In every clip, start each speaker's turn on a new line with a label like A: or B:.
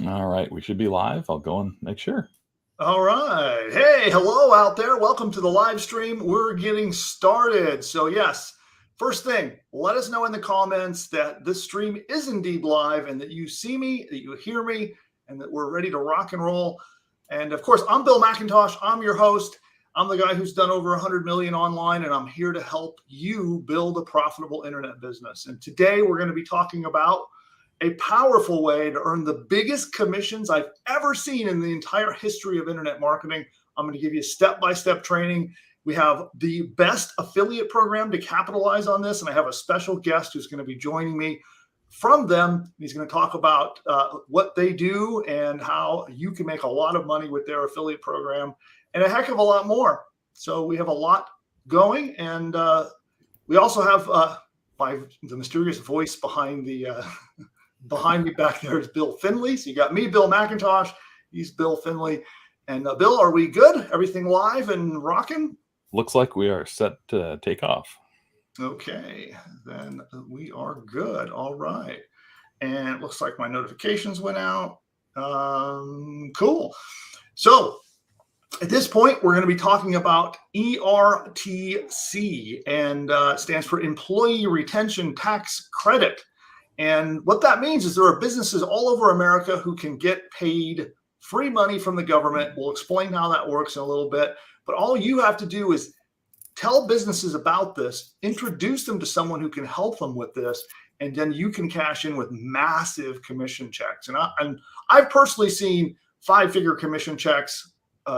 A: All right, we should be live. I'll go and make sure.
B: All right. Hey, hello out there. Welcome to the live stream. We're getting started. So, yes, first thing, let us know in the comments that this stream is indeed live and that you see me, that you hear me, and that we're ready to rock and roll. And of course, I'm Bill McIntosh. I'm your host. I'm the guy who's done over 100 million online, and I'm here to help you build a profitable internet business. And today we're going to be talking about a powerful way to earn the biggest commissions I've ever seen in the entire history of internet marketing. I'm going to give you step-by-step training. We have the best affiliate program to capitalize on this, and I have a special guest who's going to be joining me from them. He's going to talk about what they do and how you can make a lot of money with their affiliate program and a heck of a lot more. So we have a lot going, and we also have the mysterious voice behind the behind me back there is Bill Finley. So you got me, Bill McIntosh. He's Bill Finley. And Bill, are we good? Everything live and rocking?
A: Looks like we are set to take off.
B: Okay, then we are good. All right. And it looks like my notifications went out. Cool. So at this point, we're going to be talking about ERTC, and it stands for Employee Retention Tax Credit. And what that means is there are businesses all over America who can get paid free money from the government. We'll explain how that works in a little bit. But all you have to do is tell businesses about this, introduce them to someone who can help them with this, and then you can cash in with massive commission checks. And I've personally seen 5-figure commission checks,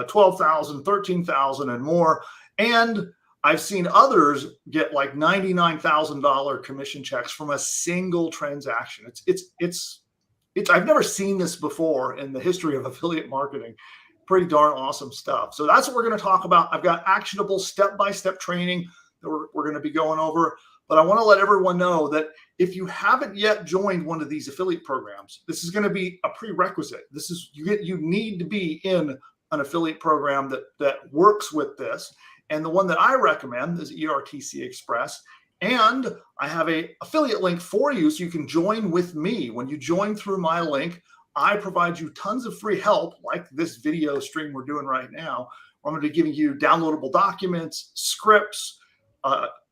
B: 12,000, 13,000 and more. And I've seen others get like $99,000 commission checks from a single transaction. It's I've never seen this before in the history of affiliate marketing. Pretty darn awesome stuff. So that's what we're going to talk about. I've got actionable step-by-step training that we're going to be going over. But I want to let everyone know that if you haven't yet joined one of these affiliate programs, this is going to be a prerequisite. This is you need to be in an affiliate program that works with this. And the one that I recommend is ERTC Express. And I have an affiliate link for you so you can join with me. When you join through my link, I provide you tons of free help, like this video stream we're doing right now. I'm going to be giving you downloadable documents, scripts,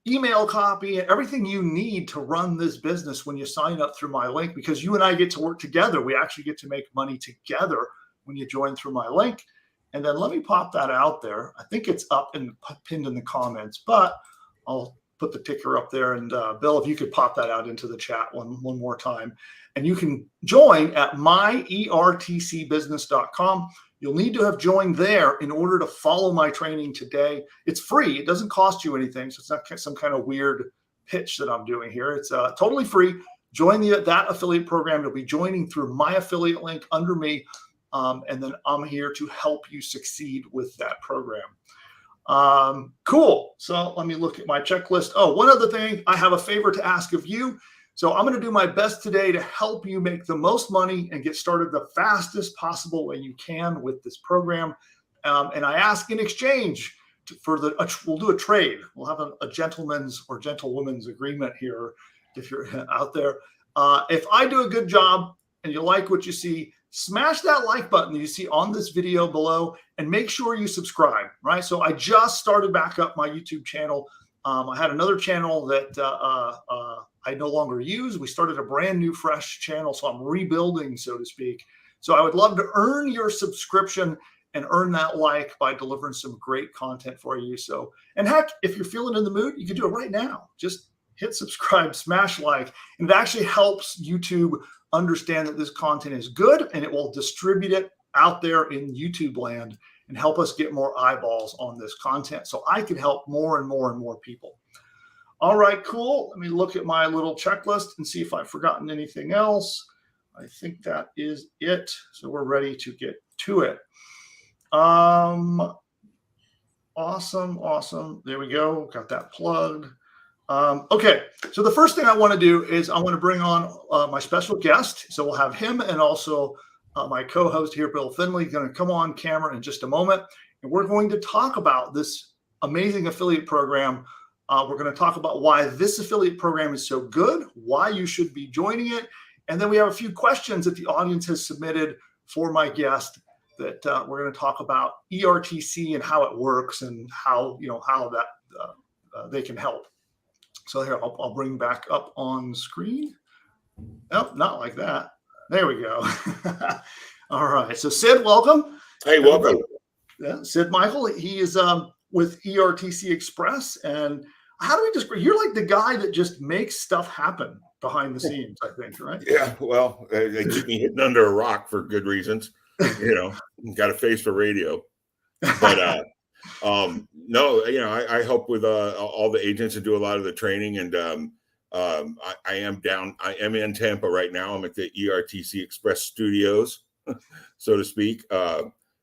B: email copy, everything you need to run this business when you sign up through my link, because you and I get to work together. We actually get to make money together when you join through my link. And then let me pop that out there. I think it's up and pinned in the comments, but I'll put the ticker up there. And Bill, if you could pop that out into the chat one more time. And you can join at myertcbusiness.com. You'll need to have joined there in order to follow my training today. It's free. It doesn't cost you anything. So it's not some kind of weird pitch that I'm doing here. It's totally free. Join that affiliate program. You'll be joining through my affiliate link under me. And then I'm here to help you succeed with that program. Cool. So let me look at my checklist. Oh, one other thing, I have a favor to ask of you. So I'm going to do my best today to help you make the most money and get started the fastest possible way you can with this program. And I ask in exchange we'll do a trade. We'll have a gentleman's or gentlewoman's agreement here if you're out there. If I do a good job and you like what you see, smash that like button that you see on this video below and make sure you subscribe, right? So I just started back up my YouTube channel. I had another channel that I no longer use. We started a brand new, fresh channel, so I'm rebuilding, so to speak. So I would love to earn your subscription and earn that like by delivering some great content for you. So, and heck, if you're feeling in the mood, you can do it right now. Just hit subscribe, smash like, and it actually helps YouTube understand that this content is good, and it will distribute it out there in YouTube land and help us get more eyeballs on this content so I can help more and more and more people. All right, cool. Let me look at my little checklist and see if I've forgotten anything else. I think that is it. So we're ready to get to it. Awesome. There we go. Got that plugged. Okay, so the first thing I want to do is I want to bring on my special guest. So we'll have him and also my co-host here, Bill Finley, going to come on camera in just a moment. And we're going to talk about this amazing affiliate program. We're going to talk about why this affiliate program is so good, why you should be joining it, And then we have a few questions that the audience has submitted for my guest that we're going to talk about ERTC and how it works and how that they can help. So here, I'll bring back up on screen. Nope, not like that. There we go. All right. So Sid, welcome.
C: Hey, welcome.
B: Yeah, Sid Michael. He is with ERTC Express. And how do we describe? You're like the guy that just makes stuff happen behind the scenes, I think, right?
C: Yeah, well, they keep me hidden under a rock for good reasons. Got a face for radio. But no, I help with all the agents and do a lot of the training. And I am in Tampa right now. I'm at the ERTC Express Studios, so to speak,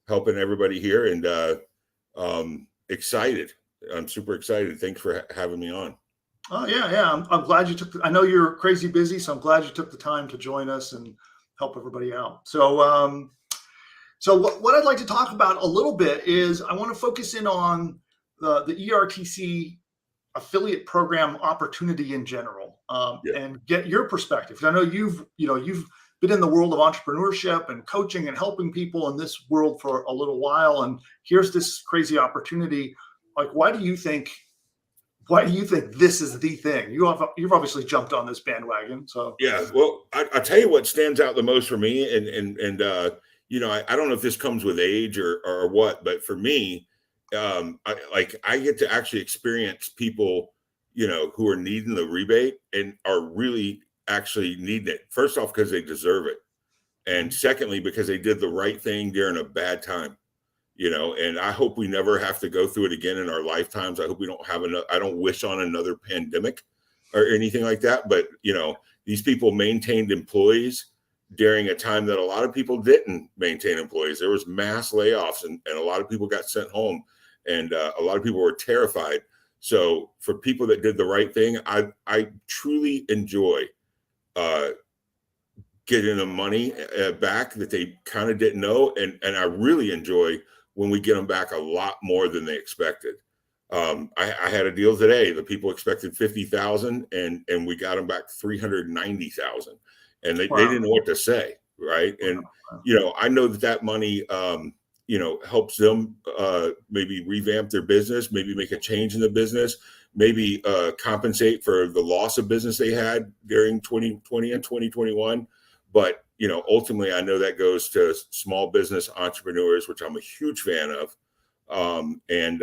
C: helping everybody here, and excited. I'm super excited. Thanks for having me on.
B: Oh yeah. I'm glad you took. I know you're crazy busy, so I'm glad you took the time to join us and help everybody out. So, so what I'd like to talk about a little bit is I want to focus in on the ERTC affiliate program opportunity in general, and get your perspective. I know you've been in the world of entrepreneurship and coaching and helping people in this world for a little while, and here's this crazy opportunity. Like, why do you think this is the thing? You've obviously jumped on this bandwagon. So
C: yeah, well, I'll tell you what stands out the most for me, and I don't know if this comes with age or what, but for me, I get to actually experience people, who are needing the rebate and are really actually needing it. First off, because they deserve it, and secondly, because they did the right thing during a bad time. And I hope we never have to go through it again in our lifetimes. I hope we don't have I don't wish on another pandemic or anything like that. But, these people maintained employees during a time that a lot of people didn't maintain employees. There was mass layoffs, and a lot of people got sent home, and a lot of people were terrified. So for people that did the right thing, I truly enjoy getting the money back that they kind of didn't know. And I really enjoy when we get them back a lot more than they expected. I had a deal today. The people expected 50,000, and we got them back 390,000, and they didn't know what to say. Right. And, I know that money, helps them maybe revamp their business, maybe make a change in the business, maybe compensate for the loss of business they had during 2020 and 2021. But, ultimately, I know that goes to small business entrepreneurs, which I'm a huge fan of. And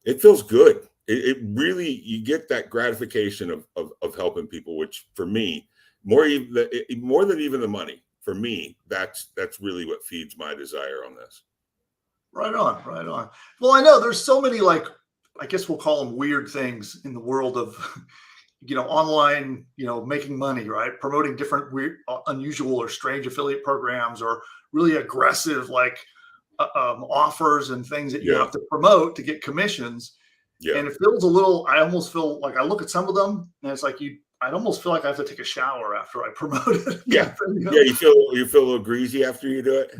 C: it feels good. It really, you get that gratification of helping people, which for me, more than even the money, for me, that's really what feeds my desire on this.
B: Right on. Well, I know there's so many, like, I guess we'll call them weird things in the world of online, making money, right? Promoting different weird, unusual or strange affiliate programs, or really aggressive, like offers and things that you have to promote to get commissions. Yeah. And it feels a little, I almost feel like I look at some of them and it's like I'd almost feel like I have to take a shower after I promote it.
C: Yeah. Yeah. You feel a little greasy after you do it.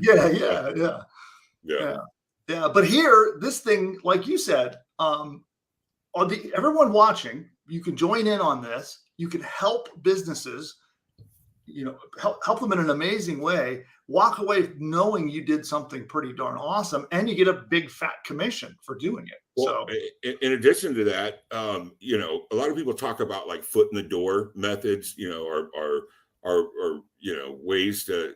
B: Yeah. But here, this thing, like you said, everyone watching, you can join in on this. You can help businesses, help them in an amazing way, walk away knowing you did something pretty darn awesome, and you get a big fat commission for doing it.
C: Well, so in addition to that, a lot of people talk about like foot in the door methods, or ways to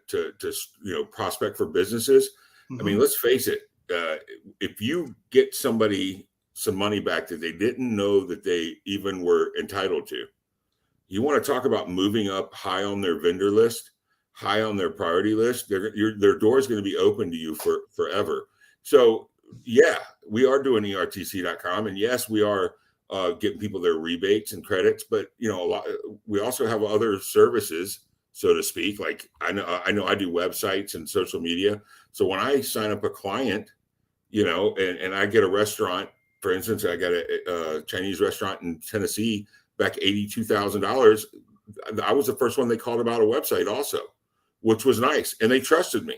C: prospect for businesses. Mm-hmm. I mean, let's face it. If you get somebody some money back that they didn't know that they even were entitled to, you want to talk about moving up high on their vendor list, high on their priority list. Their door is going to be open to you forever. So yeah, we are doing ERTC.com, and yes, we are getting people their rebates and credits. But we also have other services, so to speak. Like I know I do websites and social media. So when I sign up a client, and I get a restaurant, for instance, I got a Chinese restaurant in Tennessee back $82,000. I was the first one they called about a website also, which was nice, and they trusted me.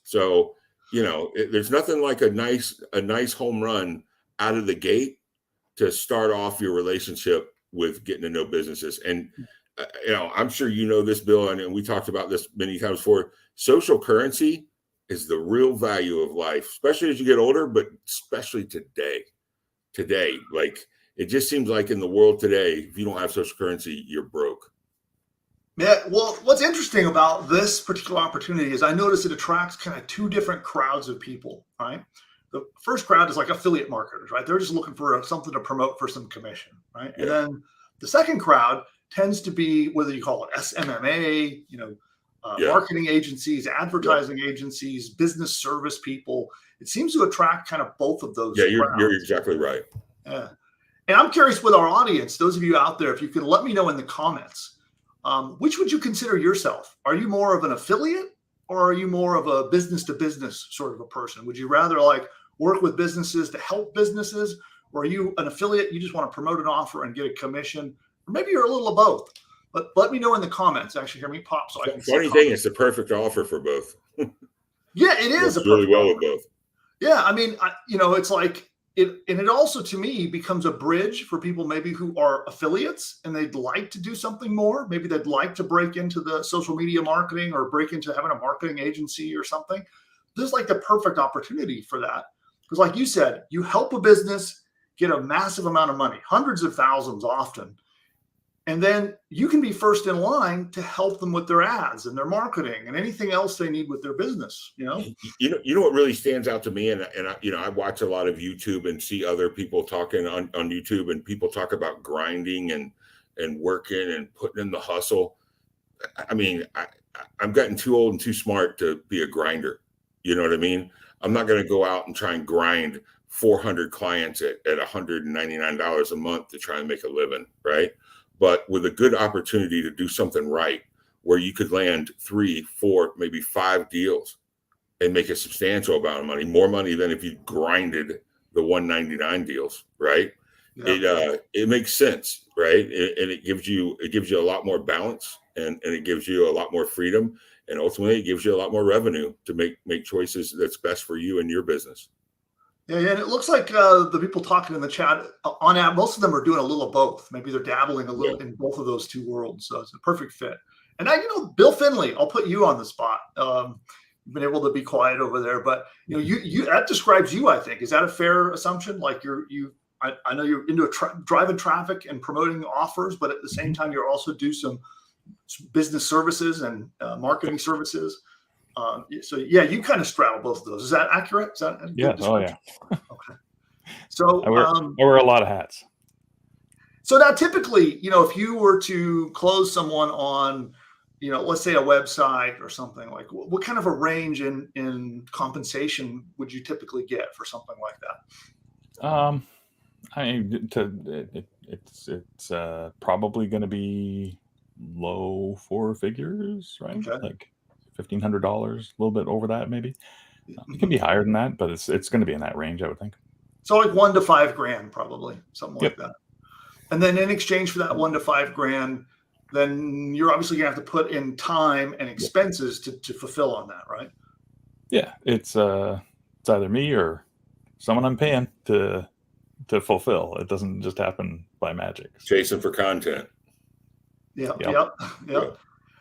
C: So there's nothing like a nice home run out of the gate to start off your relationship with getting to know businesses. And I'm sure you know this, Bill, and we talked about this many times before. Social currency is the real value of life, especially as you get older, but especially today. Today, like it just seems like in the world today, if you don't have social currency, you're broke.
B: Yeah, well, what's interesting about this particular opportunity is I notice it attracts kind of two different crowds of people, right? The first crowd is like affiliate marketers, right? They're just looking for something to promote for some commission, right?
C: Yeah.
B: And then the second crowd tends to be whether you call it SMMA,
C: Yeah.
B: marketing agencies, advertising agencies, business service people. It seems to attract kind of both of those.
C: Yeah,
B: crowds.
C: you're exactly right.
B: Yeah. And I'm curious with our audience, those of you out there, if you could let me know in the comments, which would you consider yourself? Are you more of an affiliate or are you more of a business to business sort of a person? Would you rather like work with businesses to help businesses? Or are you an affiliate? You just want to promote an offer and get a commission? Or maybe you're a little of both. But let me know in the comments. Actually, hear me pop so I can see.
C: Funny thing, it's the perfect offer for both.
B: Yeah, it is.
C: It's really well with both.
B: Yeah, I mean, it's like it, and it also to me becomes a bridge for people maybe who are affiliates and they'd like to do something more. Maybe they'd like to break into the social media marketing or break into having a marketing agency or something. This is like the perfect opportunity for that. Because like you said, you help a business get a massive amount of money, hundreds of thousands often. And then you can be first in line to help them with their ads and their marketing and anything else they need with their business.
C: You know what really stands out to me, and I watch a lot of YouTube and see other people talking on YouTube, and people talk about grinding and working and putting in the hustle. I mean, I'm getting too old and too smart to be a grinder. You know what I mean? I'm not going to go out and try and grind 400 clients at $199 a month to try and make a living, right? But with a good opportunity to do something right, where you could land 3, 4, maybe 5 deals and make a substantial amount of money, more money than if you grinded the 199 deals, right? Yeah. It makes sense, right? And it gives you a lot more balance, and it gives you a lot more freedom, and ultimately it gives you a lot more revenue to make choices that's best for you and your business.
B: Yeah, and it looks like the people talking in the chat on app, most of them are doing a little of both. Maybe they're dabbling a little in both of those two worlds. So it's a perfect fit. And Bill Finley, I'll put you on the spot. You've been able to be quiet over there, but you that describes you, I think. Is that a fair assumption? Like I know you're into driving traffic and promoting offers, but at the same time, you're also do some business services and marketing services. So yeah, you kind of straddle both of those. Is that accurate? Is that
A: yeah? Oh yeah.
B: Okay. So
A: I wear a lot of hats.
B: So now typically, if you were to close someone on, let's say a website or something, like what kind of a range in compensation would you typically get for something like that?
A: It's probably going to be low 4 figures, right?
B: Okay.
A: Like $1,500, a little bit over that, maybe. It can be higher than that, but it's going to be in that range, I would think.
B: So like $1 to $5 grand, probably something like that. And then in exchange for that $1 to $5 grand, then you're obviously gonna have to put in time and expenses to fulfill on that, right?
A: Yeah, it's either me or someone I'm paying to fulfill. It doesn't just happen by magic.
C: Chasing for content.
B: Yep.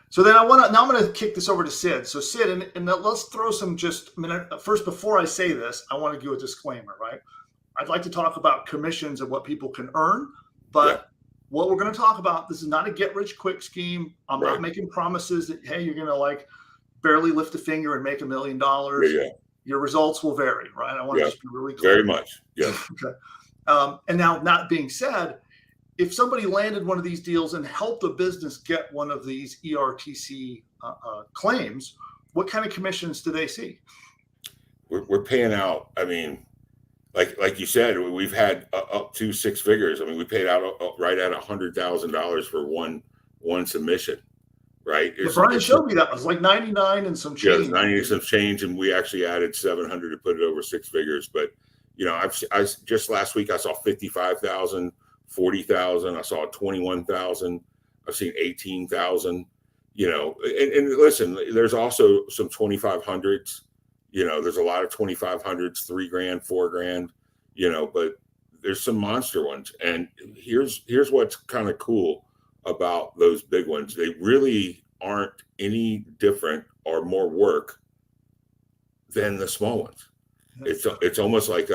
B: So then I'm going to kick this over to Sid. So Sid, and let's throw some first, before I say this, I want to do a disclaimer, right? I'd like to talk about commissions and what people can earn, but what we're going to talk about, this is not a get rich quick scheme. I'm not making promises that, hey, you're going to like barely lift a finger and make $1 million.
C: Yeah.
B: Your results will vary, right? I want to just be really clear.
C: Very much. Yeah.
B: Okay. And now, that being said, if somebody landed one of these deals and helped a business get one of these ERTC claims, what kind of commissions do they see?
C: We're paying out. I mean, like you said, we've had up to 6 figures. I mean, we paid out right at $100,000 for one submission, right?
B: Brian showed me that. It was like 99 and some change.
C: Yeah, 90 and some change, and we actually added 700 to put it over 6 figures. But I just last week I saw 55,000. 40,000. I saw 21,000. I've seen 18,000. And listen, there's also some 2,500s. There's a lot of 2,500s, $3 grand, $4 grand. But there's some monster ones. And here's what's kind of cool about those big ones. They really aren't any different or more work than the small ones. It's almost like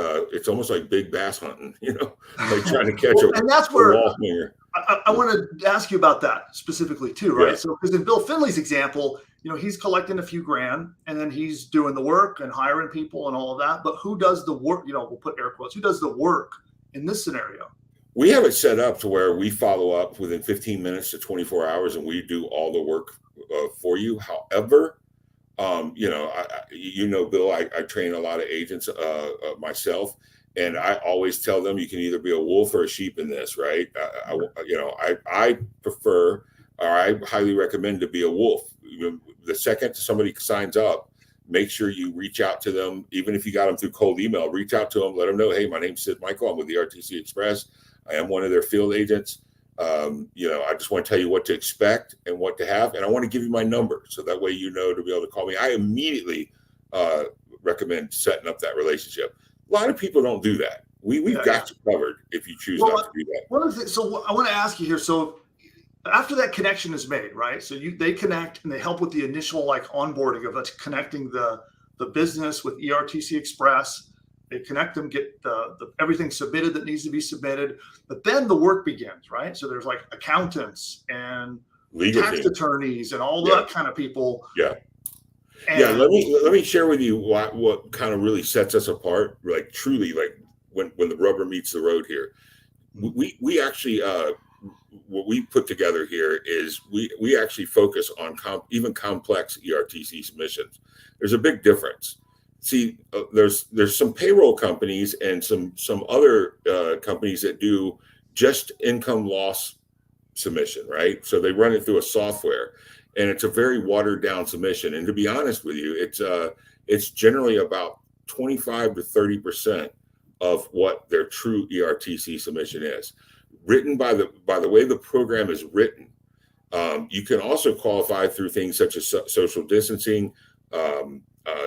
C: big bass hunting, like trying to catch
B: and that's
C: a
B: where
C: wall hanger.
B: I want to ask you about that specifically too, right?
C: Yeah.
B: So, because in Bill Finley's example, he's collecting a few grand and then he's doing the work and hiring people and all of that. But who does the work? We'll put air quotes. Who does the work in this scenario?
C: We have it set up to where we follow up within 15 minutes to 24 hours, and we do all the work for you. However, Bill, I train a lot of agents myself, and I always tell them you can either be a wolf or a sheep in this, right? I prefer, or I highly recommend to be a wolf. The second somebody signs up, make sure you reach out to them, even if you got them through cold email. Reach out to them, let them know, hey, my name's Sid Michael. I'm with the RTC Express. I am one of their field agents. I just want to tell you what to expect and what to have, and I want to give you my number so that way to be able to call me. I immediately recommend setting up that relationship. A lot of people don't do that. We've got you covered if you choose not to do that.
B: So I want to ask you here. So after that connection is made, right? So they connect and they help with the initial onboarding of connecting the business with ERTC Express. They connect them, get the everything submitted that needs to be submitted, but then the work begins, right? So there's accountants and
C: legal
B: tax attorneys and all that kind of people.
C: Yeah. And let me share with you what kind of really sets us apart, truly, when the rubber meets the road here. We actually what we put together here is we actually focus on even complex ERTC submissions. There's a big difference. See, there's some payroll companies and some other companies that do just income loss submission, right? So they run it through a software, and it's a very watered down submission. And to be honest with you, it's generally about 25 to 30% of what their true ERTC submission is. Written by the way the program is written, you can also qualify through things such as social distancing,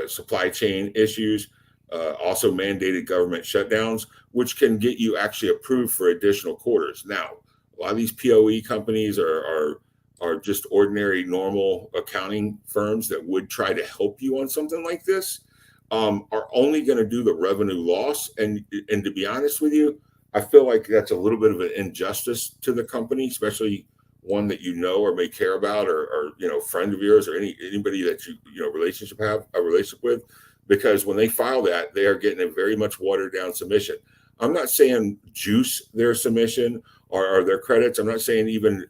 C: supply chain issues, also mandated government shutdowns, which can get you actually approved for additional quarters. Now, a lot of these POE companies are just ordinary, normal accounting firms that would try to help you on something like this, are only going to do the revenue loss. And to be honest with you, I feel like that's a little bit of an injustice to the company, especially one that or may care about, or friend of yours, or anybody that you have a relationship with, because when they file that, they are getting a very much watered down submission. I'm not saying juice their submission or their credits. I'm not saying even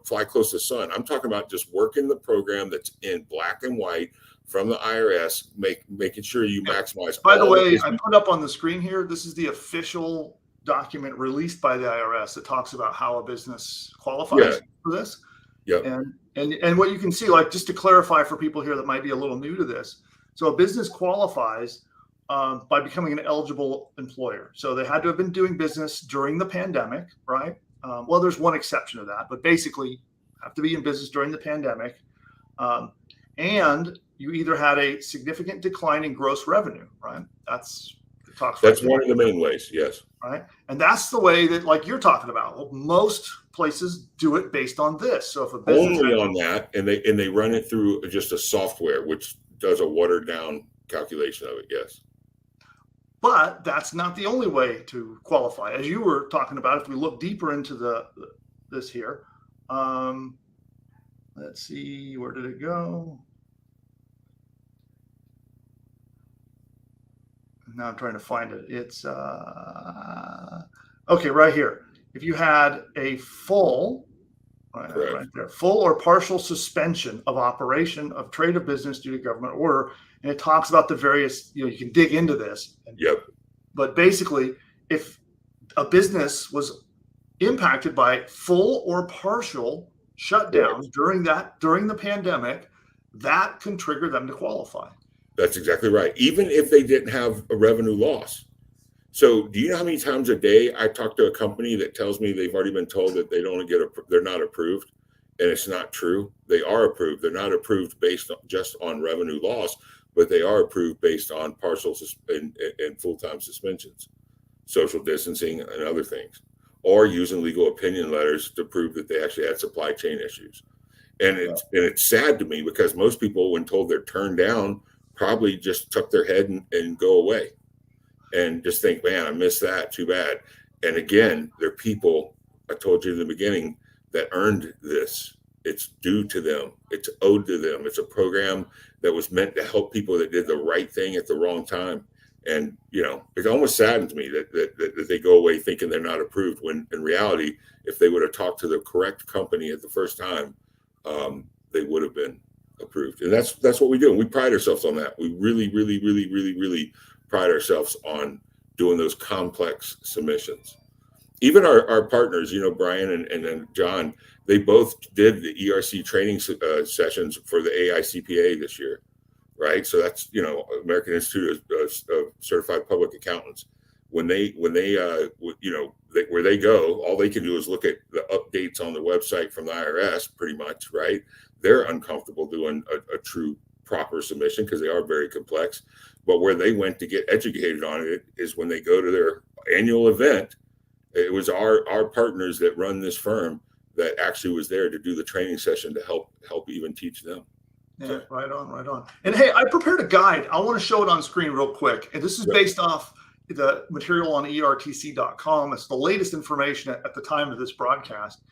C: fly close to the sun. I'm talking about just working the program that's in black and white from the IRS, making sure you maximize.
B: By the way, I put up on the screen here, this is the official document released by the IRS that talks about how a business qualifies for this.
C: Yeah.
B: And what you can see, just to clarify for people here that might be a little new to this. So a business qualifies by becoming an eligible employer. So they had to have been doing business during the pandemic, right? Well, there's one exception to that, but basically have to be in business during the pandemic. And you either had a significant decline in gross revenue, right? That's
C: one of the main ways, yes.
B: Right. And that's the way that you're talking about. Well, most places do it based on this. So if a business
C: only on that, and they run it through just a software which does a watered down calculation of it, yes.
B: But that's not the only way to qualify. As you were talking about, if we look deeper into this here, let's see, where did it go? Now I'm trying to find it. It's okay, right here. If you had a full or partial suspension of operation of trade or business due to government order, and it talks about the various, you can dig into this.
C: Yep.
B: But basically, if a business was impacted by full or partial shutdowns during the pandemic, that can trigger them to qualify.
C: That's exactly right. Even if they didn't have a revenue loss. So do you know how many times a day I talk to a company that tells me they've already been told that they're not approved, and it's not true. They are approved. They're not approved based just on revenue loss, but they are approved based on partial and full-time suspensions, social distancing, and other things. or using legal opinion letters to prove that they actually had supply chain issues. And it's sad to me because most people, when told they're turned down, probably just tuck their head and go away and just think, man, I missed that. Too bad. And again, they're people, I told you in the beginning, that earned this. It's due to them. It's owed to them. It's a program that was meant to help people that did the right thing at the wrong time. And, it almost saddens me that they go away thinking they're not approved, when in reality, if they would have talked to the correct company at the first time, they would have been approved. And that's what we do. And we pride ourselves on that. We really, really, really, really, really pride ourselves on doing those complex submissions. Even our partners, Brian and then John, they both did the ERC training sessions for the AICPA this year, right? So that's, American Institute of Certified Public Accountants. When they where they go, all they can do is look at the updates on the website from the IRS, pretty much, right? They're uncomfortable doing a true proper submission because they are very complex. But where they went to get educated on it is when they go to their annual event. It was our partners that run this firm that actually was there to do the training session to help even teach them.
B: Yeah, so. Right on. And hey, I prepared a guide. I want to show it on screen real quick. And this is based off the material on ertc.com. It's the latest information at the time of this broadcast.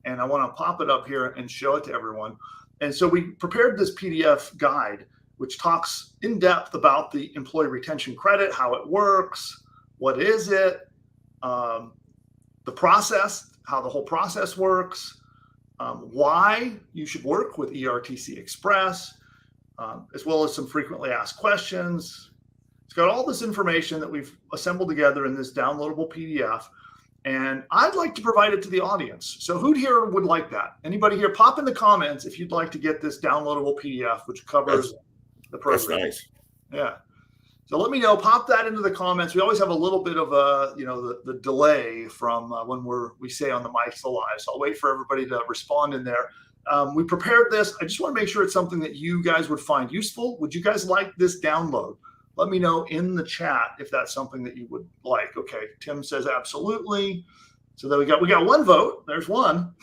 B: And I want to pop it up here and show it to everyone. And so we prepared this PDF guide, which talks in depth about the employee retention credit, how it works, what is it, the process, how the whole process works, why you should work with ERTC Express, as well as some frequently asked questions. It's got all this information that we've assembled together in this downloadable PDF, and I'd like to provide it to the audience. So who here would like that? Anybody here? Pop in the comments if you'd like to get this downloadable PDF, which covers the program.
C: That's nice.
B: Yeah. So let me know. Pop that into the comments. We always have a little bit of the delay from when we say on the mics live. So I'll wait for everybody to respond in there. We prepared this. I just want to make sure it's something that you guys would find useful. Would you guys like this download? Let me know in the chat if that's something that you would like. Okay, Tim says absolutely. So then we got one vote. There's one.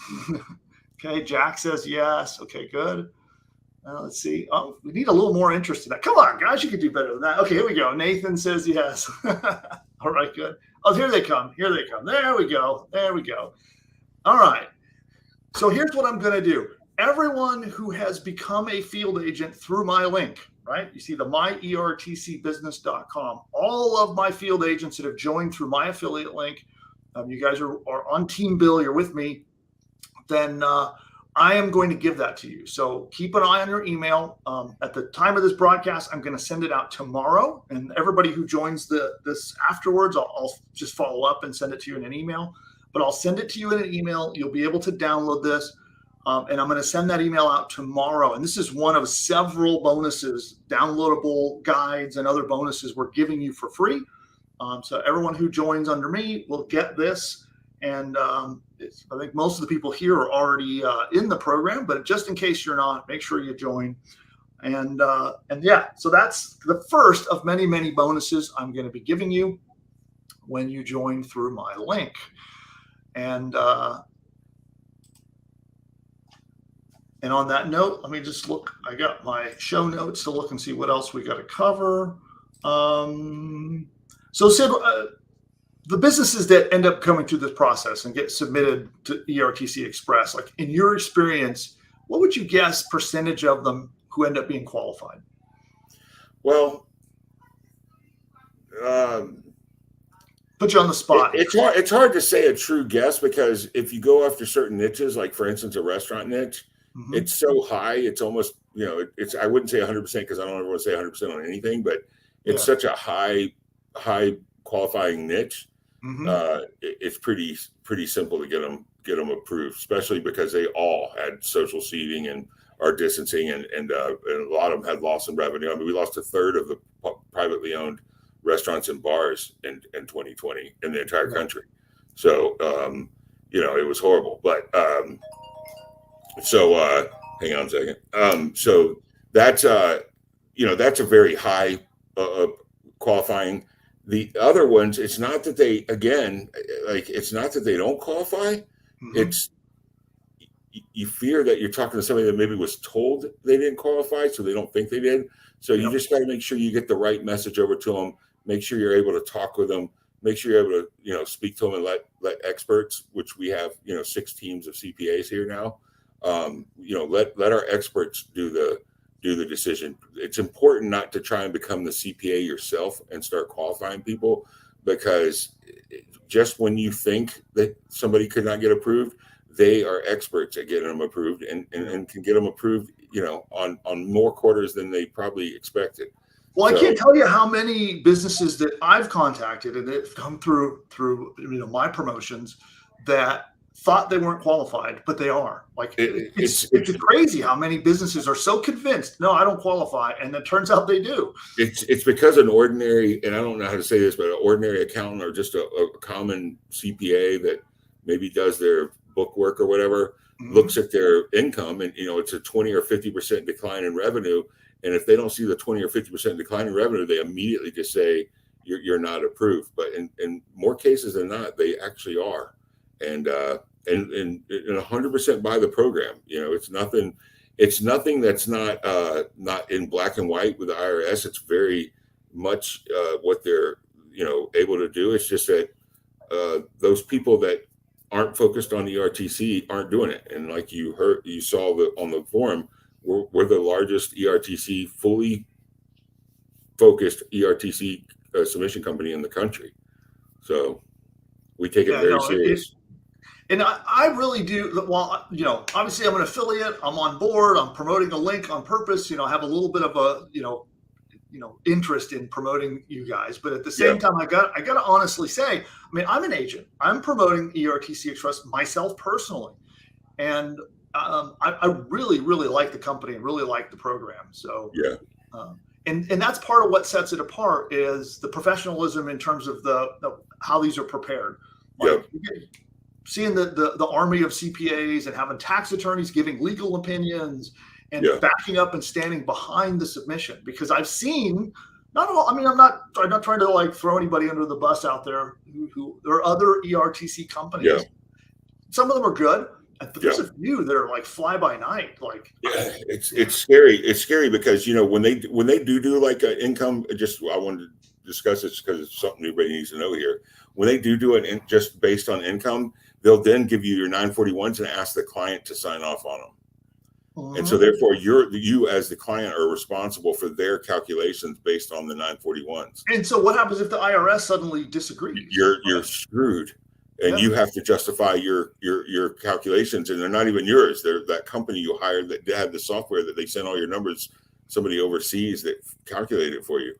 B: Okay, Jack says yes. Okay, good. Let's see. Oh, we need a little more interest in that. Come on, guys, you could do better than that. Okay, here we go. Nathan says yes. All right, good. Oh, here they come. There we go. All right. So here's what I'm going to do. Everyone who has become a field agent through my link, right? You see the myertcbusiness.com. All of my field agents that have joined through my affiliate link, you guys are on Team Bill, you're with me, then I am going to give that to you. So keep an eye on your email. At the time of this broadcast, I'm going to send it out tomorrow. And everybody who joins this afterwards, I'll just follow up and send it to you in an email. But I'll send it to you in an email. You'll be able to download this. And I'm going to send that email out tomorrow. And this is one of several bonuses, downloadable guides and other bonuses we're giving you for free. So everyone who joins under me will get this. And I think most of the people here are already in the program, but just in case you're not, make sure you join. And yeah, so that's the first of many, many bonuses I'm going to be giving you when you join through my link. And on that note, let me just look. I got my show notes to look and see what else we got to cover. So Sid, the businesses that end up coming through this process and get submitted to ERTC Express, like in your experience, what would you guess percentage of them who end up being qualified?
C: Well,
B: put you on the spot.
C: It's hard to say a true guess, because if you go after certain niches, like for instance, a restaurant niche, it's so high. It's almost, I wouldn't say 100% because I don't ever want to say 100% on anything, but it's such a high qualifying niche. It's pretty simple to get them approved, especially because they all had social seating and are distancing, and a lot of them had loss in revenue. I mean, we lost a third of the privately owned restaurants and bars in 2020 in the entire country. So, it was horrible. But hang on a second. So that's a very high qualifying. The other ones, it's not that they, again, like, it's not that they don't qualify. It's, you fear that you're talking to somebody that maybe was told they didn't qualify, so they don't think they did. So you just got to make sure you get the right message over to them. Make sure you're able to talk with them. Make sure you're able to, speak to them and let experts, which we have, 6 teams of CPAs here now. Let our experts do the decision. It's important not to try and become the CPA yourself and start qualifying people, because just when you think that somebody could not get approved, they are experts at getting them approved and can get them approved, on more quarters than they probably expected.
B: Well, I can't tell you how many businesses that I've contacted and that have come through my promotions that thought they weren't qualified, but they are. Like, it's crazy how many businesses are so convinced, no, I don't qualify, and it turns out they do.
C: It's because an ordinary, and I don't know how to say this, but an ordinary accountant or just a common CPA that maybe does their book work or whatever, looks at their income and, it's a 20 or 50% decline in revenue. And if they don't see the 20 or 50% decline in revenue, they immediately just say you're not approved. But in more cases than not, they actually are. And 100% buy the program. It's nothing that's not in black and white with the IRS. It's very much what they're able to do. It's just that those people that aren't focused on ERTC aren't doing it. And like you saw on the forum, we're the largest ERTC, fully focused ERTC submission company in the country. So we take it very serious.
B: And I really do. Well, obviously I'm an affiliate. I'm on board. I'm promoting a link on purpose. I have a little bit of a, interest in promoting you guys. But at the same time, I got to honestly say, I'm an agent. I'm promoting ERTC Express myself personally. And I really, really like the company and really like the program. So, and that's part of what sets it apart is the professionalism in terms of the how these are prepared. Seeing the army of CPAs and having tax attorneys giving legal opinions and backing up and standing behind the submission, because I've seen not all. I'm not trying to like throw anybody under the bus out there. Who there are other ERTC companies. Yeah. Some of them are good, but there's a few that are like fly by night. Like
C: it's scary. It's scary because when they do like an income. I wanted to discuss this because it's something everybody needs to know here. When they do it just based on income, they'll then give you your 941s and ask the client to sign off on them. And so therefore you as the client are responsible for their calculations based on the 941s.
B: And so what happens if the IRS suddenly disagrees?
C: You're screwed. And you have to justify your calculations, and they're not even yours. They're that company you hired that had the software that they sent all your numbers, somebody overseas that calculated it for you.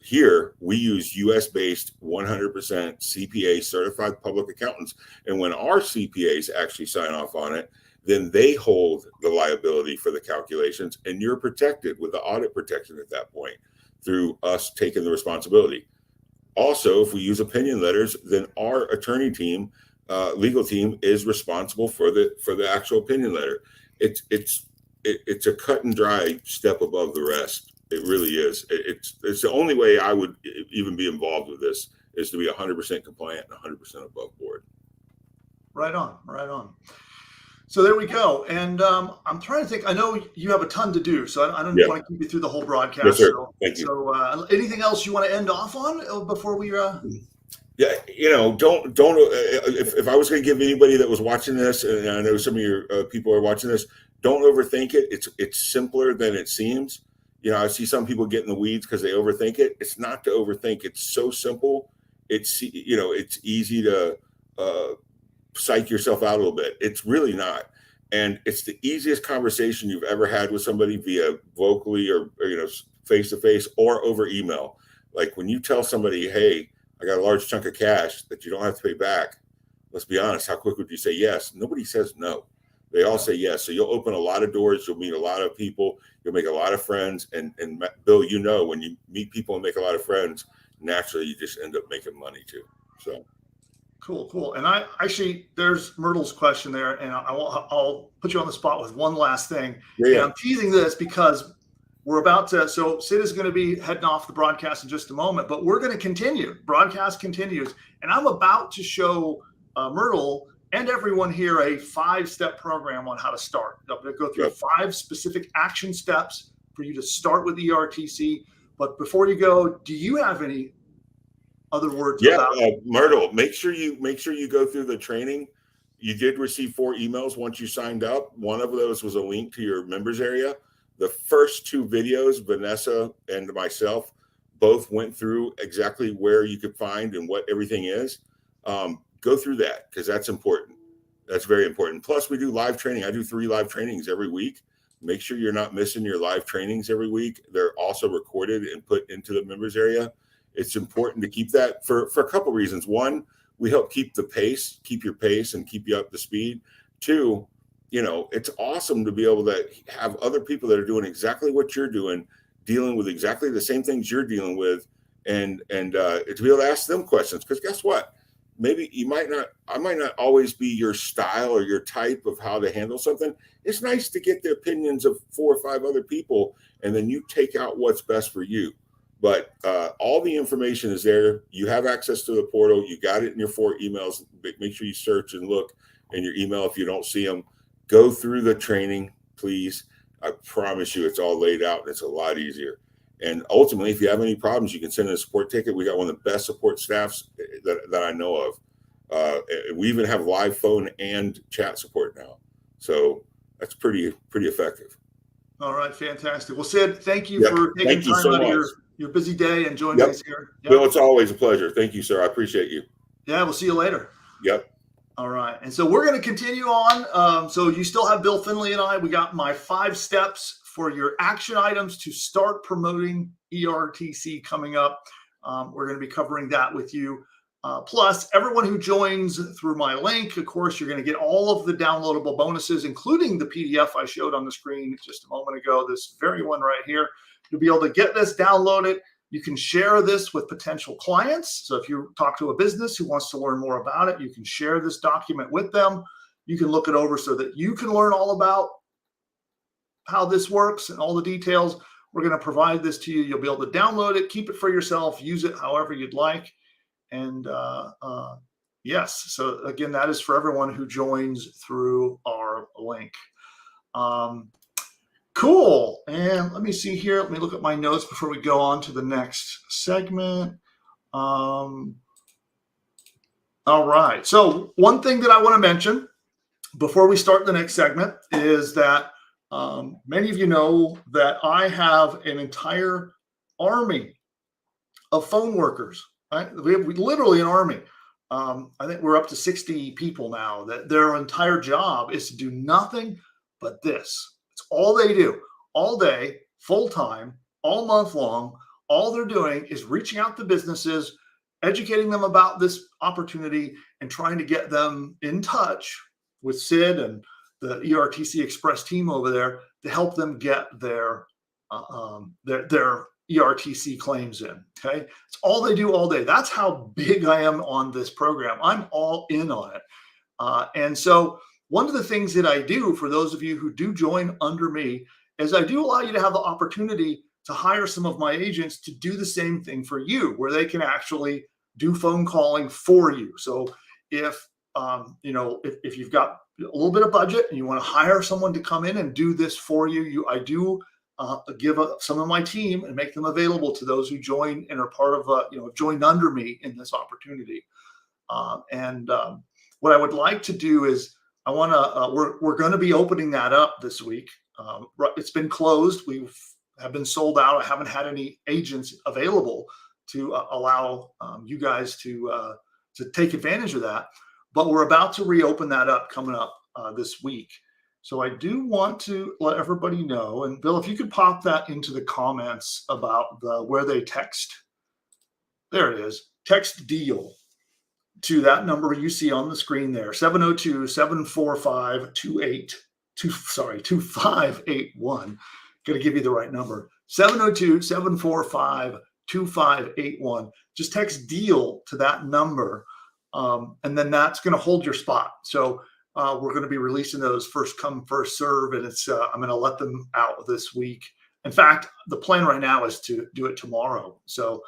C: Here, we use US-based 100% CPA certified public accountants. And when our CPAs actually sign off on it, then they hold the liability for the calculations, and you're protected with the audit protection at that point through us taking the responsibility. Also, if we use opinion letters, then our attorney team, legal team, is responsible for the actual opinion letter. It's a cut and dry step above the rest. It really is. It's the only way I would even be involved with this is to be 100% compliant and 100% above board.
B: Right on. So there we go. And I'm trying to think. I know you have a ton to do, so I don't want to keep you through the whole broadcast.
C: Yes, sir. Thank you.
B: So anything else you want to end off on before we?
C: Yeah, don't. If I was going to give anybody that was watching this, and I know some of your people are watching this, don't overthink it. It's simpler than it seems. I see some people get in the weeds because they overthink it. It's not to overthink. It's so simple. It's easy to psych yourself out a little bit. It's really not. And it's the easiest conversation you've ever had with somebody via vocally or face to face or over email. Like when you tell somebody, hey, I got a large chunk of cash that you don't have to pay back. Let's be honest. How quick would you say yes? Nobody says no. They all say yes. So you'll open a lot of doors. You'll meet a lot of people. You'll make a lot of friends. And Bill, when you meet people and make a lot of friends, naturally you just end up making money too. So.
B: Cool. And there's Myrtle's question there, and I'll put you on the spot with one last thing. Yeah. And I'm teasing this because we're about to, so Sid is going to be heading off the broadcast in just a moment, but we're going to continue. Broadcast continues. And I'm about to show Myrtle and everyone here a 5-step program on how to start. I'm going to go through 5 specific action steps for you to start with ERTC. But before you go, do you have any other words?
C: Yeah, Myrtle, make sure you go through the training. You did receive 4 emails once you signed up. One of those was a link to your members area. The first 2 videos, Vanessa and myself both went through exactly where you could find and what everything is. Go through that because that's important. That's very important. Plus, we do live training. I do 3 live trainings every week. Make sure you're not missing your live trainings every week. They're also recorded and put into the members area. It's important to keep that for a couple of reasons. One, we help keep the pace, keep your pace and keep you up to speed. 2, it's awesome to be able to have other people that are doing exactly what you're doing, dealing with exactly the same things you're dealing with, and to be able to ask them questions. Because guess what? Maybe I might not always be your style or your type of how to handle something. It's nice to get the opinions of 4 or 5 other people, and then you take out what's best for you. But all the information is there. You have access to the portal. You got it in your 4 emails. Make sure you search and look in your email if you don't see them. Go through the training, please. I promise you it's all laid out and it's a lot easier. And ultimately, if you have any problems, you can send in a support ticket. We got one of the best support staffs that I know of. We even have live phone and chat support now. So that's pretty effective.
B: All right, fantastic. Well, Sid, thank you for taking time out of your busy day and joining us here.
C: Bill, it's always a pleasure. Thank you, sir. I appreciate you.
B: Yeah, we'll see you later.
C: Yep.
B: All right. And so we're going to continue on. So you still have Bill Finley and I. We got my 5 steps for your action items to start promoting ERTC coming up. We're going to be covering that with you. Plus, everyone who joins through my link, of course, you're going to get all of the downloadable bonuses, including the PDF I showed on the screen just a moment ago, this very one right here. You'll be able to get this downloaded. You can share this with potential clients. So if you talk to a business who wants to learn more about it, you can share this document with them. You can look it over so that you can learn all about how this works and all the details. We're going to provide this to you. You'll be able to download it, keep it for yourself, use it however you'd like. And yes, so again, that is for everyone who joins through our link. Cool. And let me see here. Let me look at my notes before we go on to the next segment. All right. So one thing that I want to mention before we start the next segment is that many of you know that I have an entire army of phone workers. Right? We have literally an army. I think we're up to 60 people now that their entire job is to do nothing but this. It's all they do all day, full time, all month long. All they're doing is reaching out to businesses, educating them about this opportunity, and trying to get them in touch with Sid and the ERTC Express team over there to help them get their ERTC claims in. Okay. It's all they do all day. That's how big I am on this program. I'm all in on it. And so one of the things that I do for those of you who do join under me is I do allow you to have the opportunity to hire some of my agents to do the same thing for you, where they can actually do phone calling for you. So if you've got a little bit of budget and you want to hire someone to come in and do this for you, I do give some of my team and make them available to those who join and are part of, joined under me in this opportunity. What I would like to do is I want to, we're going to be opening that up this week. It's been closed. Have been sold out. I haven't had any agents available to allow you guys to take advantage of that. But we're about to reopen that up coming up this week. So I do want to let everybody know, and Bill, if you could pop that into the comments about where they text. There it is. Text deal to that number you see on the screen there, 702-745-2581. Got to give you the right number, 702-745-2581. Just text deal to that number, and then that's going to hold your spot. So we're going to be releasing those first come, first serve, and it's I'm going to let them out this week. In fact, the plan right now is to do it tomorrow. So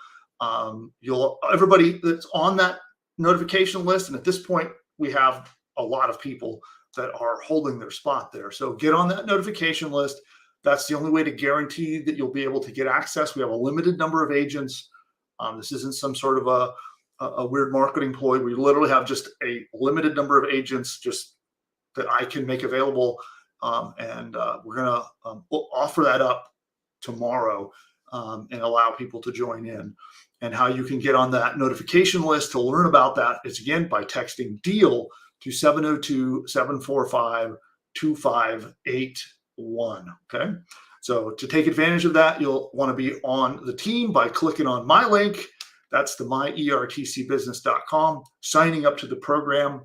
B: everybody that's on that notification list, and at this point, we have a lot of people that are holding their spot there. So get on that notification list. That's the only way to guarantee that you'll be able to get access. We have a limited number of agents. This isn't some sort of a weird marketing ploy. We literally have just a limited number of agents just that I can make available. And we're going to offer that up tomorrow and allow people to join in. And how you can get on that notification list to learn about that is, again, by texting DEAL to 702-745-2581. Okay. So to take advantage of that, you'll want to be on the team by clicking on my link. That's the myertcbusiness.com, signing up to the program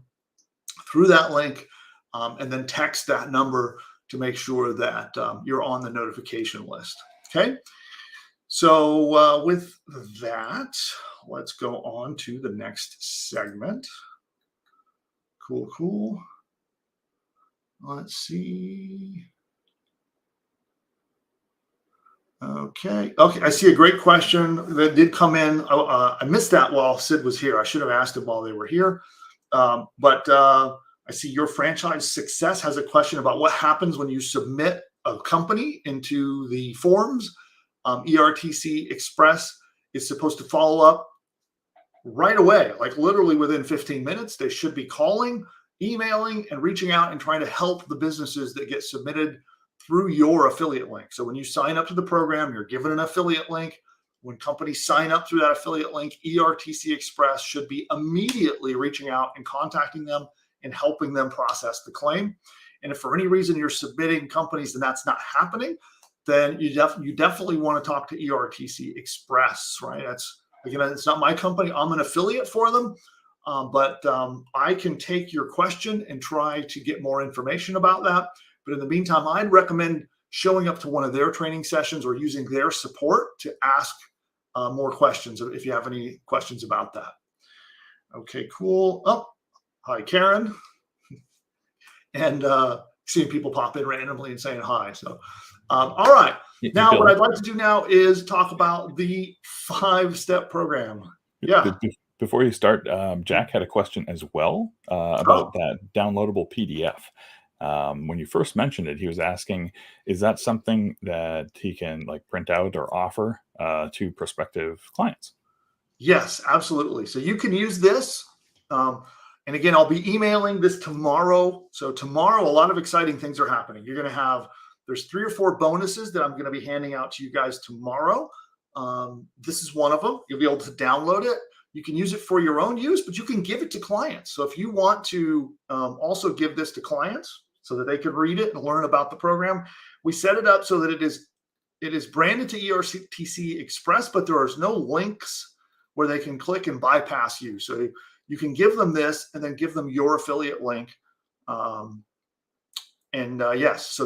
B: through that link, and then text that number to make sure that you're on the notification list. Okay. So with that, let's go on to the next segment. Cool. Let's see. Okay. I see a great question that did come in. I missed that while Sid was here. I should have asked him while they were here. But I see Your Franchise Success has a question about what happens when you submit a company into the forms. ERTC Express is supposed to follow up right away, like literally within 15 minutes. They should be calling, emailing, and reaching out and trying to help the businesses that get submitted through your affiliate link. So when you sign up to the program, you're given an affiliate link. When companies sign up through that affiliate link, ERTC Express should be immediately reaching out and contacting them and helping them process the claim. And if for any reason you're submitting companies and that's not happening, then you definitely want to talk to ERTC Express, right? Again, it's not my company. I'm an affiliate for them, but I can take your question and try to get more information about that. But in the meantime, I'd recommend showing up to one of their training sessions or using their support to ask more questions if you have any questions about that. Okay, cool. Oh, hi, Karen. And seeing people pop in randomly and saying hi. So, all right. Now, what I'd like to do now is talk about the 5-step program. Yeah.
A: Before you start, Jack had a question as well about that downloadable PDF. When you first mentioned it, he was asking, is that something that he can print out or offer to prospective clients?
B: Yes, absolutely. So you can use this. And again, I'll be emailing this tomorrow. So tomorrow, a lot of exciting things are happening. You're going to have, there's 3 or 4 bonuses that I'm going to be handing out to you guys tomorrow. This is one of them. You'll be able to download it. You can use it for your own use, but you can give it to clients. So if you want to also give this to clients so that they can read it and learn about the program, we set it up so that it is branded to ERTC Express, but there is no links where they can click and bypass you. So you can give them this and then give them your affiliate link. Yes, so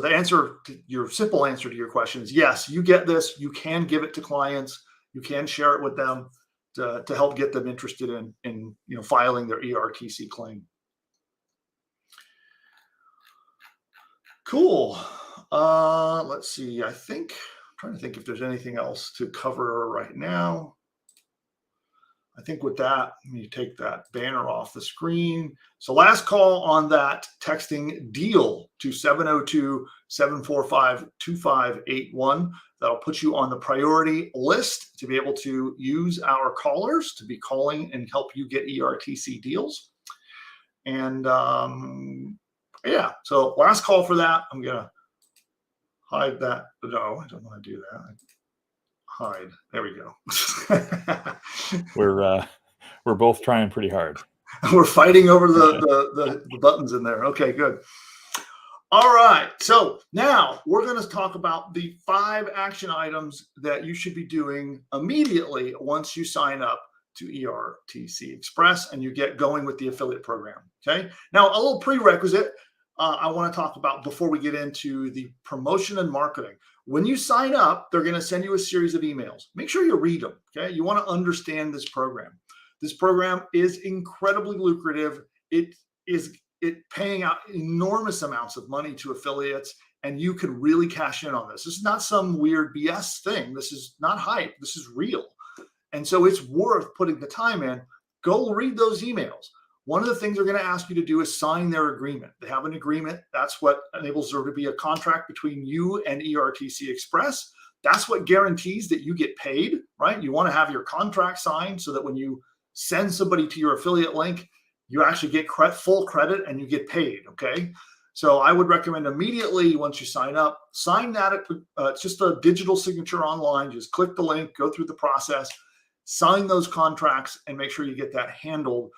B: your simple answer to your question is yes, you get this. You can give it to clients. You can share it with them to help get them interested in filing their ERTC claim. Cool. Let's see. I'm trying to think if there's anything else to cover right now. I think with that, let me take that banner off the screen. So last call on that, texting DEAL to 702-745-2581. That'll put you on the priority list to be able to use our callers to be calling and help you get ERTC deals. And yeah, so last call for that. I'm going to hide that. No, I don't want to do that. Hide. There we go.
A: We're both trying pretty hard.
B: We're fighting over the buttons in there. Okay, good. All right. So now we're going to talk about the 5 action items that you should be doing immediately once you sign up to ERTC Express and you get going with the affiliate program. Okay. Now a little prerequisite I want to talk about before we get into the promotion and marketing. When you sign up, they're going to send you a series of emails. Make sure you read them. Okay. You want to understand this program. This program is incredibly lucrative. It paying out enormous amounts of money to affiliates. and you could really cash in on this. This is not some weird BS thing. This is not hype. This is real. And so it's worth putting the time in. Go read those emails. One of the things they're going to ask you to do is sign their agreement. They have an agreement. That's what enables there to be a contract between you and ERTC Express. That's what guarantees that you get paid, right? You want to have your contract signed so that when you send somebody to your affiliate link, you actually get full credit and you get paid, okay? So I would recommend immediately once you sign up, sign that. It's just a digital signature online. Just click the link, go through the process, sign those contracts, and make sure you get that handled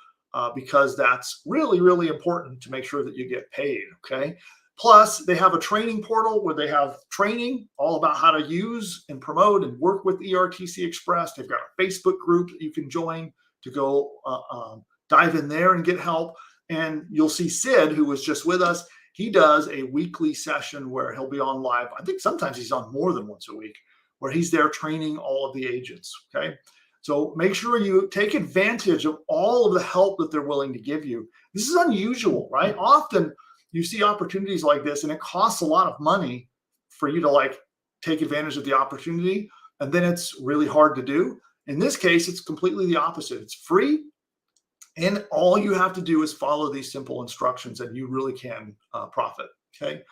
B: because that's really, really important to make sure that you get paid, okay? Plus, they have a training portal where they have training all about how to use and promote and work with ERTC Express. They've got a Facebook group that you can join to go dive in there and get help. And you'll see Sid, who was just with us, he does a weekly session where he'll be on live. I think sometimes he's on more than once a week, where he's there training all of the agents, okay? So make sure you take advantage of all of the help that they're willing to give you. This is unusual, right? Often you see opportunities like this and it costs a lot of money for you to like take advantage of the opportunity. And then it's really hard to do. In this case, it's completely the opposite. It's free. And all you have to do is follow these simple instructions and you really can profit. Okay.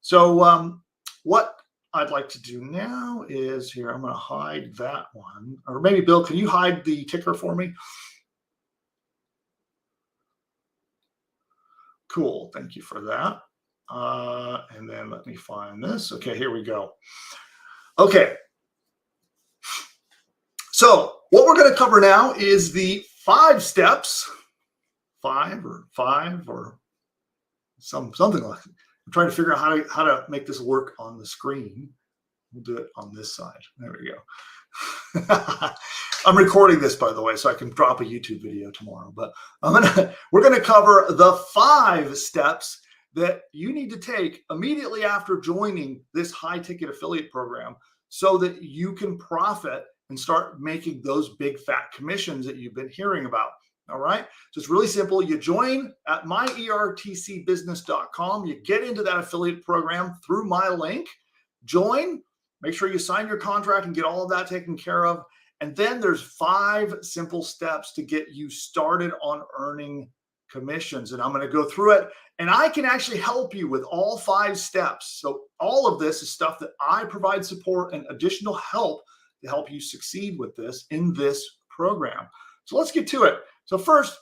B: So what I'd like to do now is here, I'm going to hide that one. Or maybe Bill, can you hide the ticker for me? Cool. Thank you for that. And then let me find this. Okay, here we go. Okay. So what we're going to cover now is the 5 steps, five or something like that. I'm trying to figure out how to make this work on the screen. We'll do it on this side. There we go. I'm recording this, by the way, so I can drop a YouTube video tomorrow. But we're going to cover the 5 steps that you need to take immediately after joining this high-ticket affiliate program so that you can profit and start making those big fat commissions that you've been hearing about. All right. So it's really simple. You join at myertcbusiness.com. You get into that affiliate program through my link. Join. Make sure you sign your contract and get all of that taken care of. And then there's 5 simple steps to get you started on earning commissions. And I'm going to go through it. And I can actually help you with all 5 steps. So all of this is stuff that I provide support and additional help to help you succeed with this in this program. So let's get to it. So first,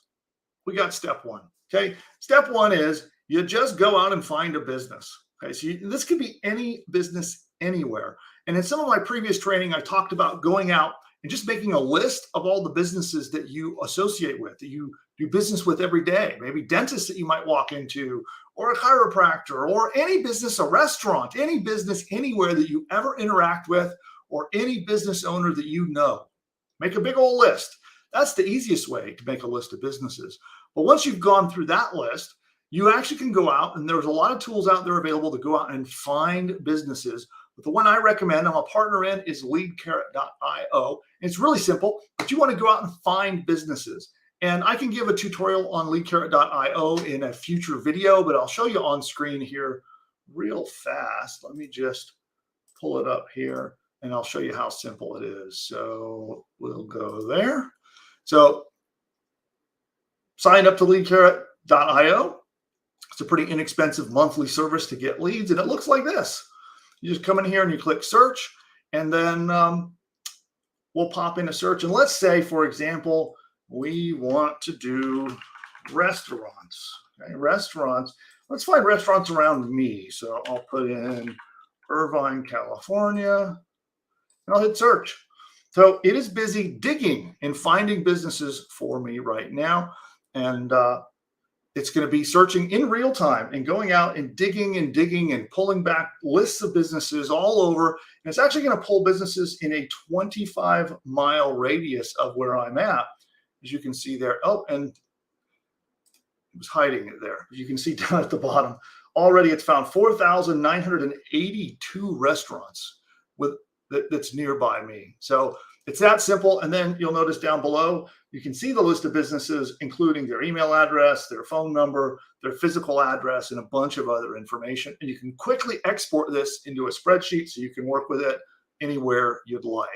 B: we got step 1. Okay. Step 1 is you just go out and find a business. Okay. So this could be any business anywhere. And in some of my previous training, I talked about going out and just making a list of all the businesses that you associate with, that you do business with every day, maybe dentists that you might walk into, or a chiropractor, or any business, a restaurant, any business anywhere that you ever interact with, or any business owner that you know. Make a big old list. That's the easiest way to make a list of businesses. But once you've gone through that list, you actually can go out, and there's a lot of tools out there available to go out and find businesses. But the one I recommend, I'm a partner in, is leadcarrot.io. It's really simple, but you want to go out and find businesses. And I can give a tutorial on leadcarrot.io in a future video, but I'll show you on screen here real fast. Let me just pull it up here, and I'll show you how simple it is. So we'll go there. So sign up to leadcarrot.io. It's a pretty inexpensive monthly service to get leads, and it looks like this. You just come in here and you click search, and then we'll pop in a search. And let's say, for example, we want to do restaurants. Okay, restaurants. Let's find restaurants around me. So I'll put in Irvine, California, and I'll hit search. So it is busy digging and finding businesses for me right now. And it's going to be searching in real time and going out and digging and pulling back lists of businesses all over. And it's actually going to pull businesses in a 25-mile radius of where I'm at, as you can see there. Oh, and it was hiding it there. As you can see down at the bottom, already it's found 4,982 restaurants with that's nearby me. So it's that simple. And then you'll notice down below, you can see the list of businesses, including their email address, their phone number, their physical address, and a bunch of other information. And you can quickly export this into a spreadsheet so you can work with it anywhere you'd like.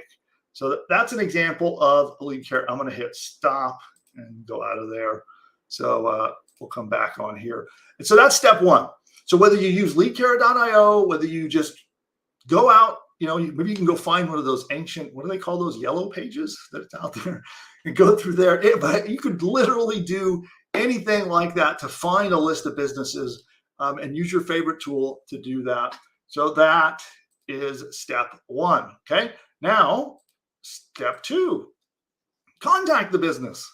B: So that's an example of a lead carrier. I'm going to hit stop and go out of there. So we'll come back on here. And so that's step one. So whether you use leadcarrier.io, whether you just go out, maybe you can go find one of those ancient, what do they call those, yellow pages that's out there, and go through there. But you could literally do anything like that to find a list of businesses and use your favorite tool to do that. So that is step one. Okay. Now, step two, contact the business.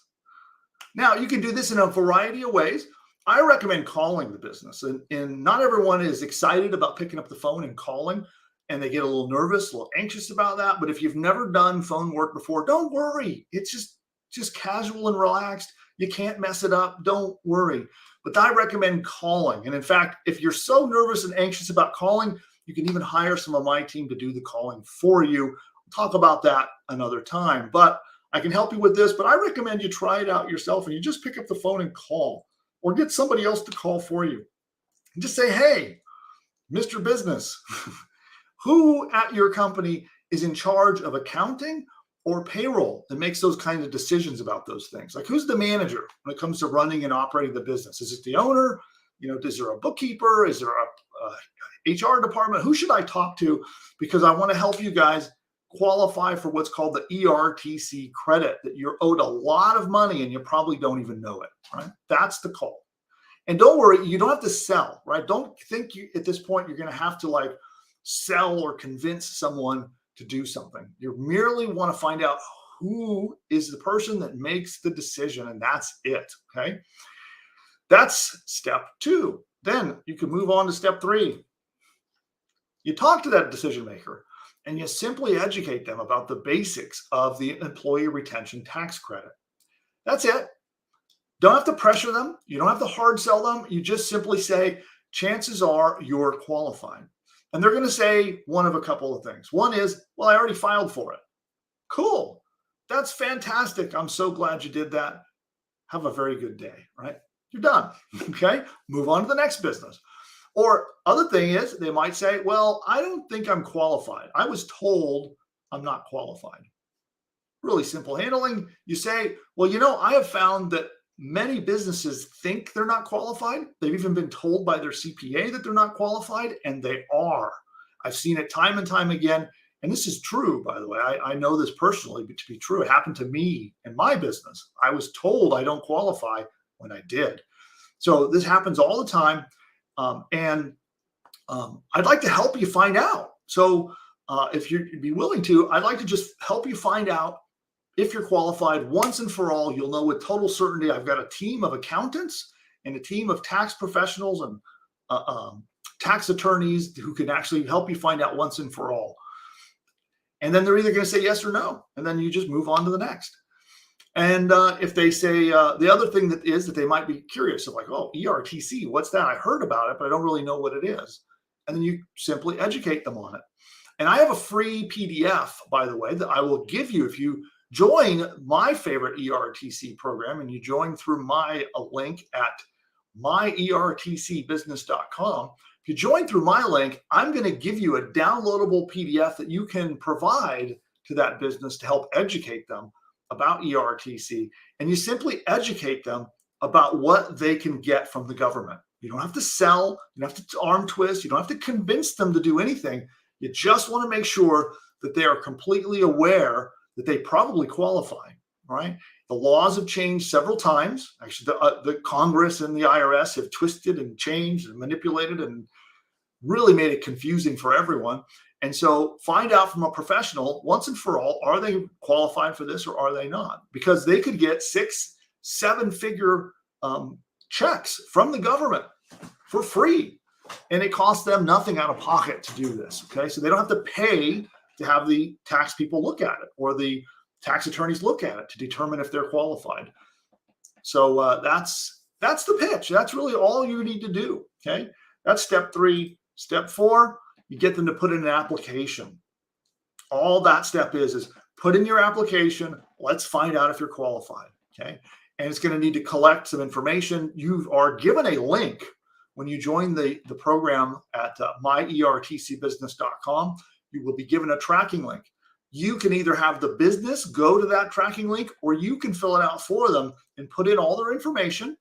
B: Now, you can do this in a variety of ways. I recommend calling the business, and not everyone is excited about picking up the phone and calling, and they get a little nervous, a little anxious about that. But if you've never done phone work before, don't worry. It's just casual and relaxed. You can't mess it up. Don't worry. But I recommend calling. And in fact, if you're so nervous and anxious about calling, you can even hire some of my team to do the calling for you. We'll talk about that another time. But I can help you with this, but I recommend you try it out yourself and you just pick up the phone and call, or get somebody else to call for you. And just say, hey, Mr. Business, who at your company is in charge of accounting or payroll that makes those kinds of decisions about those things? Like, who's the manager when it comes to running and operating the business? Is it the owner? Is there a bookkeeper? Is there a HR department? Who should I talk to? Because I want to help you guys qualify for what's called the ERTC credit, that you're owed a lot of money and you probably don't even know it, right? That's the call. And don't worry, you don't have to sell, right? Don't think at this point you're going to have to sell or convince someone to do something. You merely want to find out who is the person that makes the decision, and that's it, okay? That's step two. Then you can move on to step three. You talk to that decision maker, and you simply educate them about the basics of the employee retention tax credit. That's it. Don't have to pressure them. You don't have to hard sell them. You just simply say, chances are you're qualified. And they're going to say one of a couple of things. One is, well, I already filed for it. Cool. That's fantastic. I'm so glad you did that. Have a very good day, right? You're done. Okay. Move on to the next business. Or other thing is, they might say, well, I don't think I'm qualified. I was told I'm not qualified. Really simple handling. You say, well, I have found that many businesses think they're not qualified. They've even been told by their CPA that they're not qualified, and they are. I've seen it time and time again. And this is true, by the way. I know this personally, but to be true, it happened to me in my business. I was told I don't qualify when I did. So this happens all the time. And I'd like to help you find out. So if you'd be willing to, I'd like to just help you find out if you're qualified once and for all. You'll know with total certainty. I've got a team of accountants and a team of tax professionals and tax attorneys who can actually help you find out once and for all. And then they're either going to say yes or no. And then you just move on to the next. And if they say, the other thing that they might be curious of, like, oh, ERTC, what's that? I heard about it, but I don't really know what it is. And then you simply educate them on it. And I have a free PDF, by the way, that I will give you if you join my favorite ERTC program, and you join through my link at myertcbusiness.com. If you join through my link, I'm going to give you a downloadable PDF that you can provide to that business to help educate them about ERTC. And you simply educate them about what they can get from the government. You don't have to sell, you don't have to arm twist, you don't have to convince them to do anything. You just want to make sure that they are completely aware that they probably qualify, right? The laws have changed several times. Actually, the Congress and the IRS have twisted and changed and manipulated and really made it confusing for everyone. And so find out from a professional once and for all, are they qualified for this or are they not? Because they could get 6-7 figure checks from the government for free. And it costs them nothing out of pocket to do this. Okay. So they don't have to pay to have the tax people look at it or the tax attorneys look at it to determine if they're qualified. So that's the pitch. That's really all you need to do. Okay. That's step 3. Step 4, you get them to put in an application. All that step is put in your application. Let's find out if you're qualified. Okay. And it's going to need to collect some information. You are given a link when you join the program at myertcbusiness.com. You will be given a tracking link. You can either have the business go to that tracking link, or you can fill it out for them and put in all their information.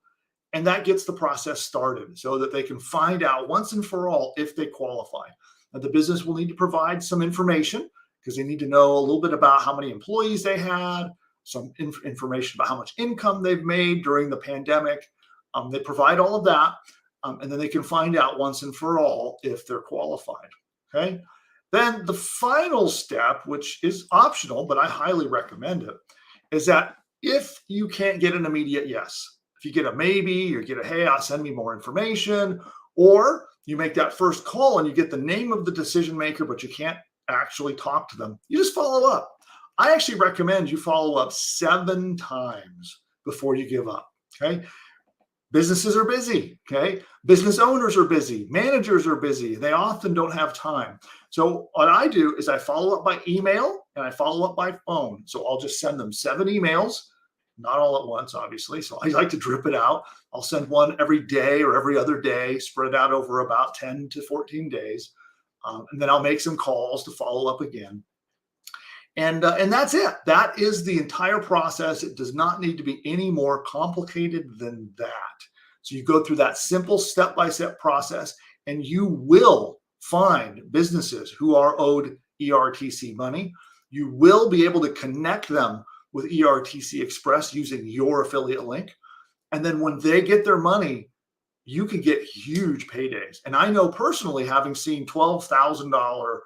B: And that gets the process started so that they can find out once and for all if they qualify. Now, the business will need to provide some information because they need to know a little bit about how many employees they had, some information about how much income they've made during the pandemic. They provide all of that, and then they can find out once and for all if they're qualified. Okay. Then the final step, which is optional, but I highly recommend it, is that if you can't get an immediate yes, if you get a maybe, you get a, hey, I'll send me more information, or you make that first call and you get the name of the decision maker, but you can't actually talk to them, you just follow up. I actually recommend you follow up 7 times before you give up. Okay. Businesses are busy. Okay. Business owners are busy. Managers are busy. They often don't have time. So what I do is I follow up by email and I follow up by phone. So I'll just send them 7 emails, not all at once, obviously. So I like to drip it out. I'll send one every day or every other day, spread out over about 10 to 14 days. And then I'll make some calls to follow up again. And that's it. That is the entire process. It does not need to be any more complicated than that. So you go through that simple step-by-step process, and you will find businesses who are owed ERTC money. You will be able to connect them with ERTC Express using your affiliate link. And then when they get their money, you can get huge paydays. And I know personally, having seen $12,000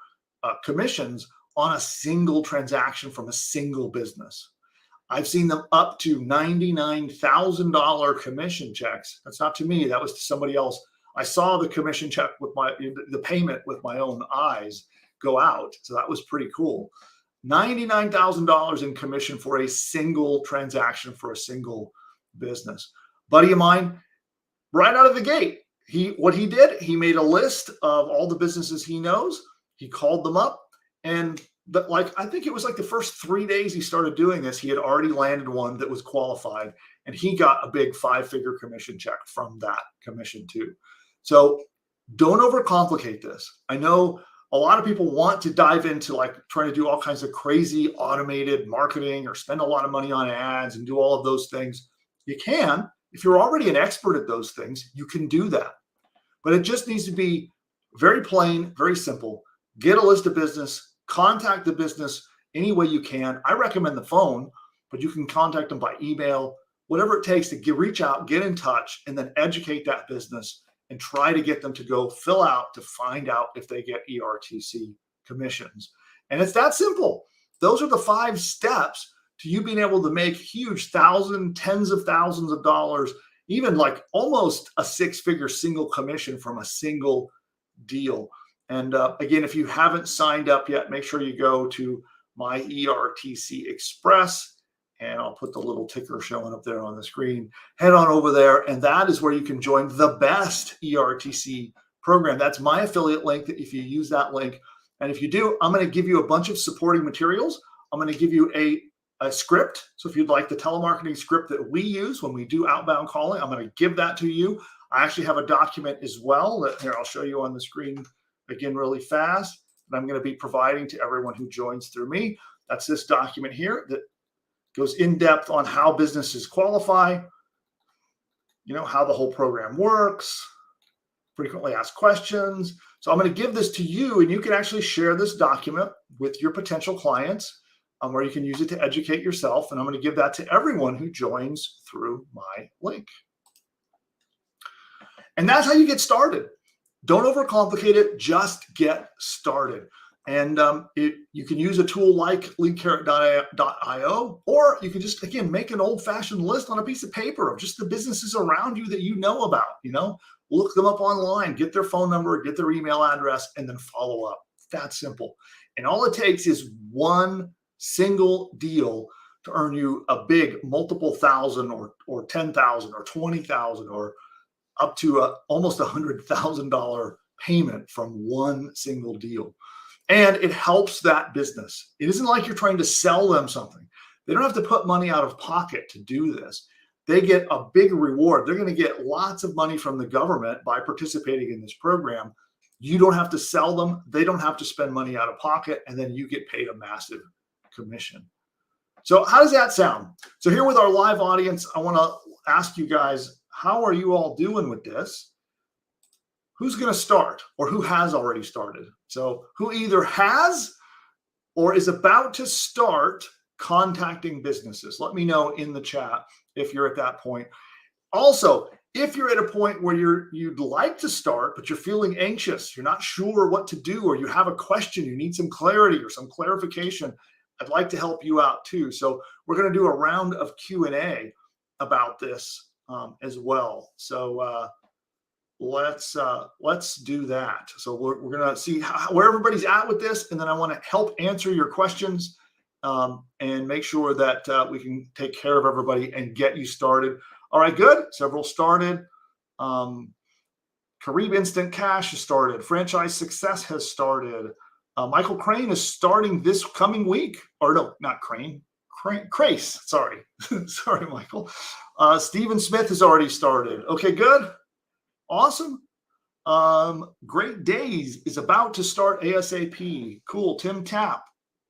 B: commissions on a single transaction from a single business. I've seen them up to $99,000 commission checks. That's not to me, that was to somebody else. I saw the commission check with the payment with my own eyes go out. So that was pretty cool. $99,000 in commission for a single transaction for a single business. Buddy of mine, right out of the gate, what he did, he made a list of all the businesses he knows. He called them up. And I think it was like the first 3 days he started doing this, he had already landed one that was qualified, and he got a big 5-figure commission check from that commission too. So don't overcomplicate this. I know a lot of people want to dive into like trying to do all kinds of crazy automated marketing or spend a lot of money on ads and do all of those things. You can, if you're already an expert at those things, you can do that. But it just needs to be very plain, very simple. Get a list of business, contact the business any way you can. I recommend the phone, but you can contact them by email, whatever it takes to reach out, get in touch, and then educate that business and try to get them to go fill out to find out if they get ERTC commissions. And it's that simple. Those are the 5 steps to you being able to make huge tens of thousands of dollars, even like almost a 6-figure single commission from a single deal. And again, if you haven't signed up yet, make sure you go to my ERTC Express, and I'll put the little ticker showing up there on the screen. Head on over there, and that is where you can join the best ERTC program. That's my affiliate link. That if you use that link, and if you do, I'm going to give you a bunch of supporting materials. I'm going to give you a script. So if you'd like the telemarketing script that we use when we do outbound calling, I'm going to give that to you. I actually have a document as well that here I'll show you on the screen again really fast, and I'm going to be providing to everyone who joins through me. That's this document here that goes in depth on how businesses qualify, how the whole program works, frequently asked questions. So I'm going to give this to you, and you can actually share this document with your potential clients, where you can use it to educate yourself. And I'm going to give that to everyone who joins through my link. And that's how you get started. Don't overcomplicate it. Just get started. And you can use a tool like leadcarrot.io, or you can just, again, make an old-fashioned list on a piece of paper of just the businesses around you that you know about. Look them up online, get their phone number, get their email address, and then follow up. It's that simple. And all it takes is one single deal to earn you a big multiple thousand or 10,000 or 20,000 or up to almost $100,000 payment from one single deal. And it helps that business. It isn't like you're trying to sell them something. They don't have to put money out of pocket to do this. They get a big reward. They're going to get lots of money from the government by participating in this program. You don't have to sell them. They don't have to spend money out of pocket. And then you get paid a massive commission. So how does that sound? So here with our live audience, I want to ask you guys, how are you all doing with this? Who's going to start, or who has already started? So who either has or is about to start contacting businesses? Let me know in the chat if you're at that point. Also, if you're at a point where you'd like to start, but you're feeling anxious, you're not sure what to do, or you have a question, you need some clarity or some clarification, I'd like to help you out too. So we're going to do a round of Q&A about this as well. So let's do that. So we're going to see where everybody's at with this, and then I want to help answer your questions and make sure that we can take care of everybody and get you started. All right, good. Several started. Kareem Instant Cash has started. Franchise Success has started. Michael Crane is starting this coming week. Or no, not Crane. Crace. Sorry. Sorry, Michael. Stephen Smith has already started. Okay, good. Awesome. Great Days is about to start ASAP. Cool. Tim Tapp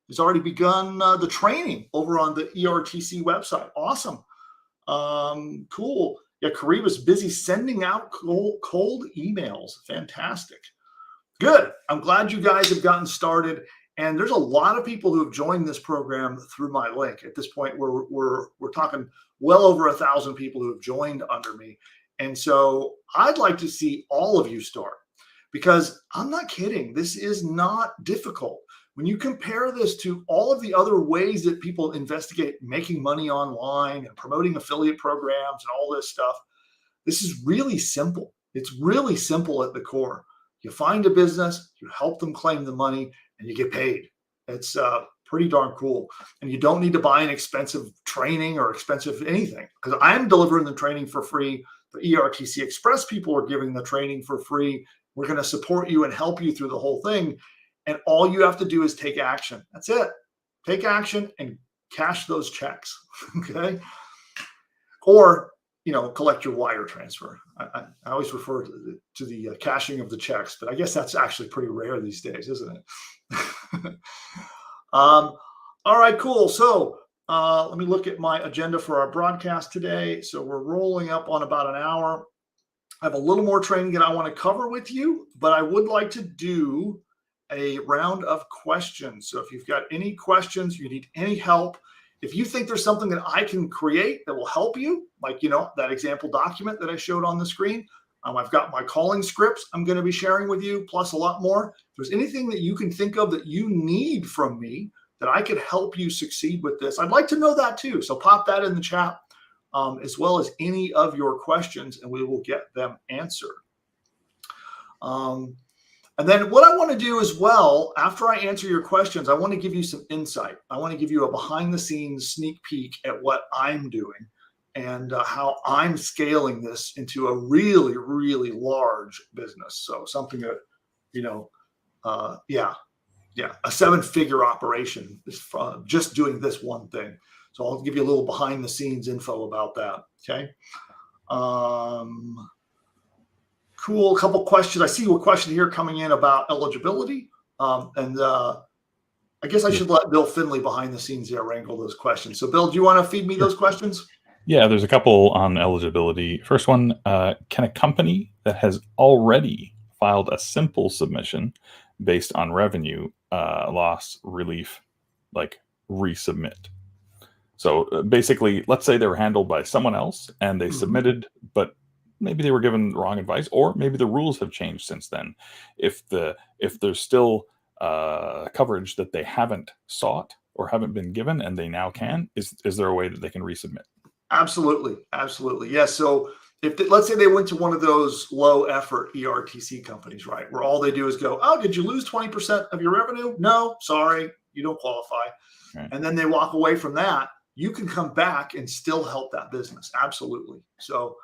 B: has already begun the training over on the ERTC website. Awesome. Cool. Yeah, Kareem is busy sending out cold emails. Fantastic. Good. I'm glad you guys have gotten started. And there's a lot of people who have joined this program through my link. At this point, we're talking well over 1,000 people who have joined under me. And so I'd like to see all of you start, because I'm not kidding. This is not difficult. When you compare this to all of the other ways that people investigate making money online and promoting affiliate programs and all this stuff, this is really simple. It's really simple at the core. You find a business, you help them claim the money, and you get paid. It's pretty darn cool. And you don't need to buy an expensive training or expensive anything, because I'm delivering the training for free. The ERTC Express people are giving the training for free. We're going to support you and help you through the whole thing. And all you have to do is take action. That's it. Take action and cash those checks. Okay. Or, collect your wire transfer. I always refer to the cashing of the checks, but I guess that's actually pretty rare these days, isn't it? All right, cool. So let me look at my agenda for our broadcast today. So we're rolling up on about an hour. I have a little more training that I want to cover with you, but I would like to do a round of questions. So if you've got any questions, you need any help, if you think there's something that I can create that will help you, like, that example document that I showed on the screen, I've got my calling scripts I'm going to be sharing with you, plus a lot more. If there's anything that you can think of that you need from me that I could help you succeed with this, I'd like to know that too. So pop that in the chat, as well as any of your questions, and we will get them answered. And then what I want to do as well, after I answer your questions, I want to give you some insight. I want to give you a behind the scenes sneak peek at what I'm doing and how I'm scaling this into a really, really large business. So something that, a 7-figure operation is just doing this one thing. So I'll give you a little behind the scenes info about that. Okay. Cool. A couple questions. I see a question here coming in about eligibility. I guess I should let Bill Finley behind the scenes there wrangle those questions. So Bill, do you want to feed me those questions?
A: Yeah, there's a couple on eligibility. First one, can a company that has already filed a simple submission based on revenue loss relief, like, resubmit? So basically, let's say they were handled by someone else and they submitted, but maybe they were given wrong advice, or maybe the rules have changed since then. If there's still coverage that they haven't sought or haven't been given and they now can, is there a way that they can resubmit?
B: Absolutely. Yes. So let's say they went to one of those low effort ERTC companies, right, where all they do is go, oh, did you lose 20% of your revenue? No, sorry, you don't qualify. Right. And then they walk away from that. You can come back and still help that business. Absolutely. So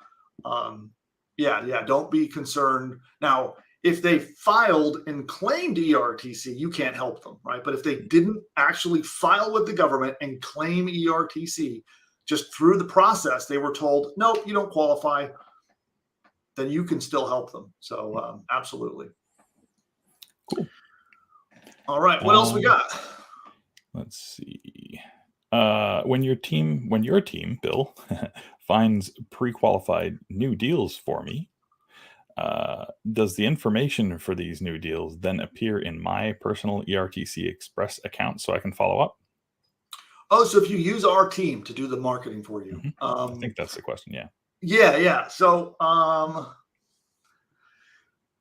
B: don't be concerned. Now, if they filed and claimed ERTC, you can't help them, right? But if they didn't actually file with the government and claim ERTC, just through the process, they were told, no, you don't qualify, then you can still help them. So absolutely.
A: Cool.
B: All right. What else we got?
A: Let's see. When your team, Bill, finds pre-qualified new deals for me, does the information for these new deals then appear in my personal ERTC Express account so I can follow up?
B: Oh, so if you use our team to do the marketing for you.
A: I think that's the question. Yeah.
B: Yeah. So,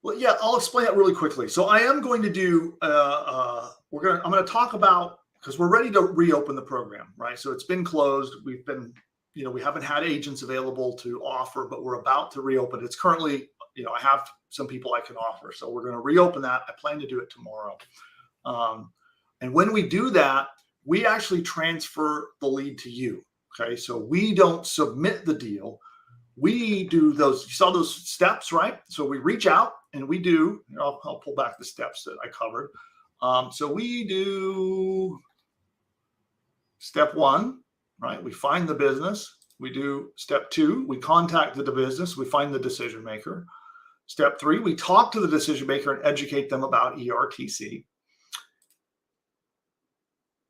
B: well, yeah, I'll explain that really quickly. So I am going to do, I'm going to talk about, because we're ready to reopen the program, right? So it's been closed. We've been, we haven't had agents available to offer, but we're about to reopen. It's currently, I have some people I can offer. So we're going to reopen that. I plan to do it tomorrow. And when we do that, we actually transfer the lead to you. Okay. So we don't submit the deal. We do those, you saw those steps, right? So we reach out and we do, I'll pull back the steps that I covered. So we do step 1, right? We find the business. We do step 2, we contact the business. We find the decision maker. Step 3, we talk to the decision maker and educate them about ERTC.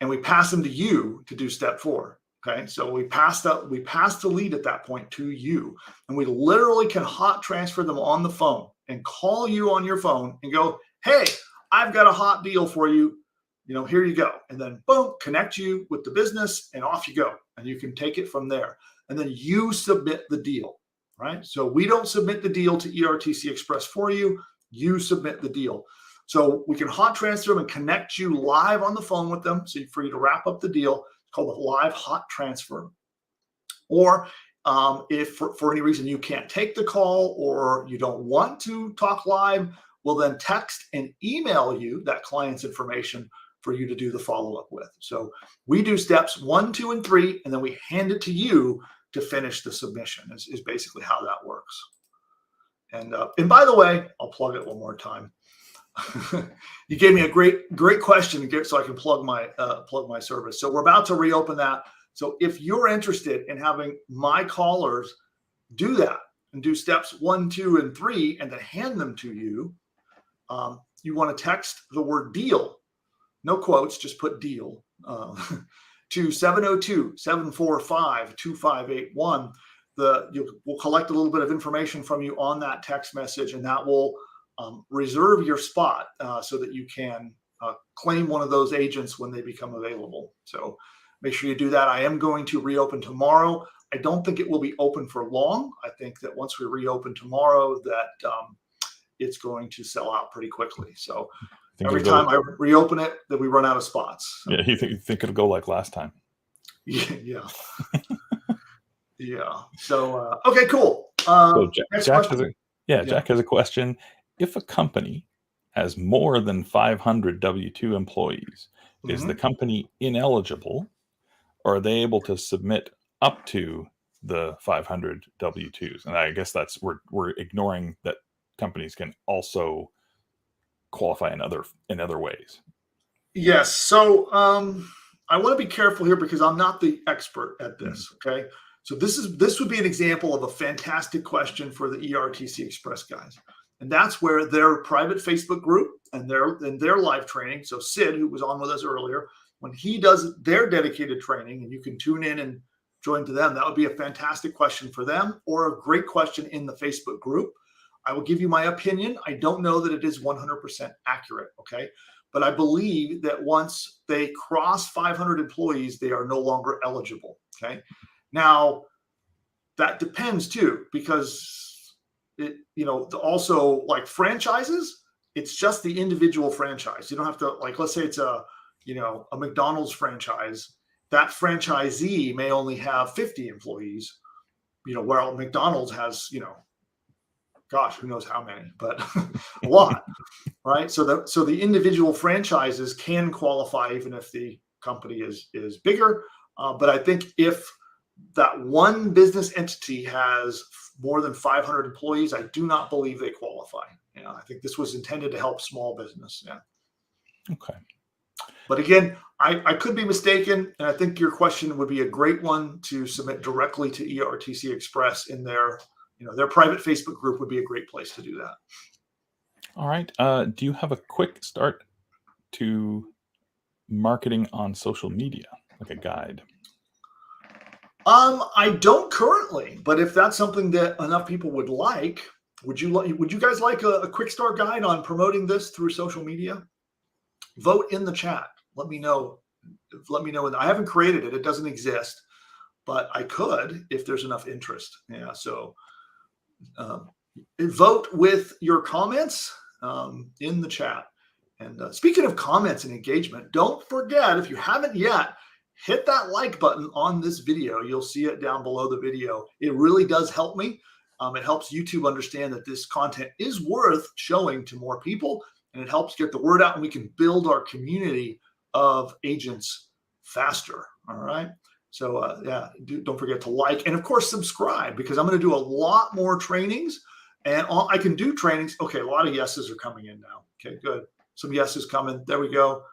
B: And we pass them to you to do step 4. Okay, so we pass the lead at that point to you, and we literally can hot transfer them on the phone and call you on your phone and go, hey, I've got a hot deal for you. Here you go. And then boom, connect you with the business and off you go. And you can take it from there. And then you submit the deal, right? So we don't submit the deal to ERTC Express for you. You submit the deal. So we can hot transfer them and connect you live on the phone with them. So for you to wrap up the deal, it's called a live hot transfer. Or if for any reason you can't take the call or you don't want to talk live, we'll then text and email you that client's information for you to do the follow-up with. So we do steps 1, 2, and 3, and then we hand it to you to finish the submission is basically how that works. And by the way, I'll plug it one more time. You gave me a great question so I can plug my service. So we're about to reopen that. So if you're interested in having my callers do that and do steps 1, 2, and 3, and then hand them to you, you want to text the word deal, no quotes, just put deal, to 702-745-2581. We'll collect a little bit of information from you on that text message, and that will reserve your spot so that you can claim one of those agents when they become available. So make sure you do that. I am going to reopen tomorrow. I don't think it will be open for long. I think that once we reopen tomorrow, that it's going to sell out pretty quickly. So every time I reopen it, that we run out of spots. So.
A: Yeah, you think it'll go like last time?
B: Yeah. Yeah. So okay, cool.
A: So Jack has a question. If a company has more than 500 W-2 employees, is the company ineligible, or are they able to submit up to the 500 W-2s? And I guess that's we're ignoring that companies can also qualify in other ways.
B: Yes. So I want to be careful here because I'm not the expert at this. Okay. So this would be an example of a fantastic question for the ERTC Express guys. And that's where their private Facebook group and their live training. So Sid, who was on with us earlier, when he does their dedicated training, and you can tune in and join to them, that would be a fantastic question for them, or a great question in the Facebook group. I will give you my opinion. I don't know that it is 100% accurate. Okay. But I believe that once they cross 500 employees, they are no longer eligible. Okay. Now that depends too, because also like franchises, it's just the individual franchise. You don't have to, like, let's say it's a McDonald's franchise. That franchisee may only have 50 employees, where McDonald's has, gosh, who knows how many, but a lot, right? So the individual franchises can qualify even if the company is bigger. But I think if that one business entity has more than 500 employees, I do not believe they qualify. I think this was intended to help small business. Yeah.
A: Okay.
B: But again, I could be mistaken, and I think your question would be a great one to submit directly to ERTC Express in their private Facebook group would be a great place to do that.
A: All right. Do you have a quick start to marketing on social media, like a guide?
B: I don't currently, but if that's something that enough people would like, would you guys like a quick start guide on promoting this through social media? Vote in the chat. Let me know. I haven't created it. It doesn't exist, but I could if there's enough interest. Yeah. So vote with your comments in the chat. And speaking of comments and engagement, don't forget, if you haven't yet, hit that like button on this video. You'll see it down below the video. It really does help me. It helps YouTube understand that this content is worth showing to more people, and it helps get the word out, and we can build our community of agents faster. All right. So yeah, don't forget to like, and of course subscribe, because I'm going to do a lot more trainings, and I can do trainings. Okay, a lot of yeses are coming in now. Okay, good. Some yeses coming. There we go.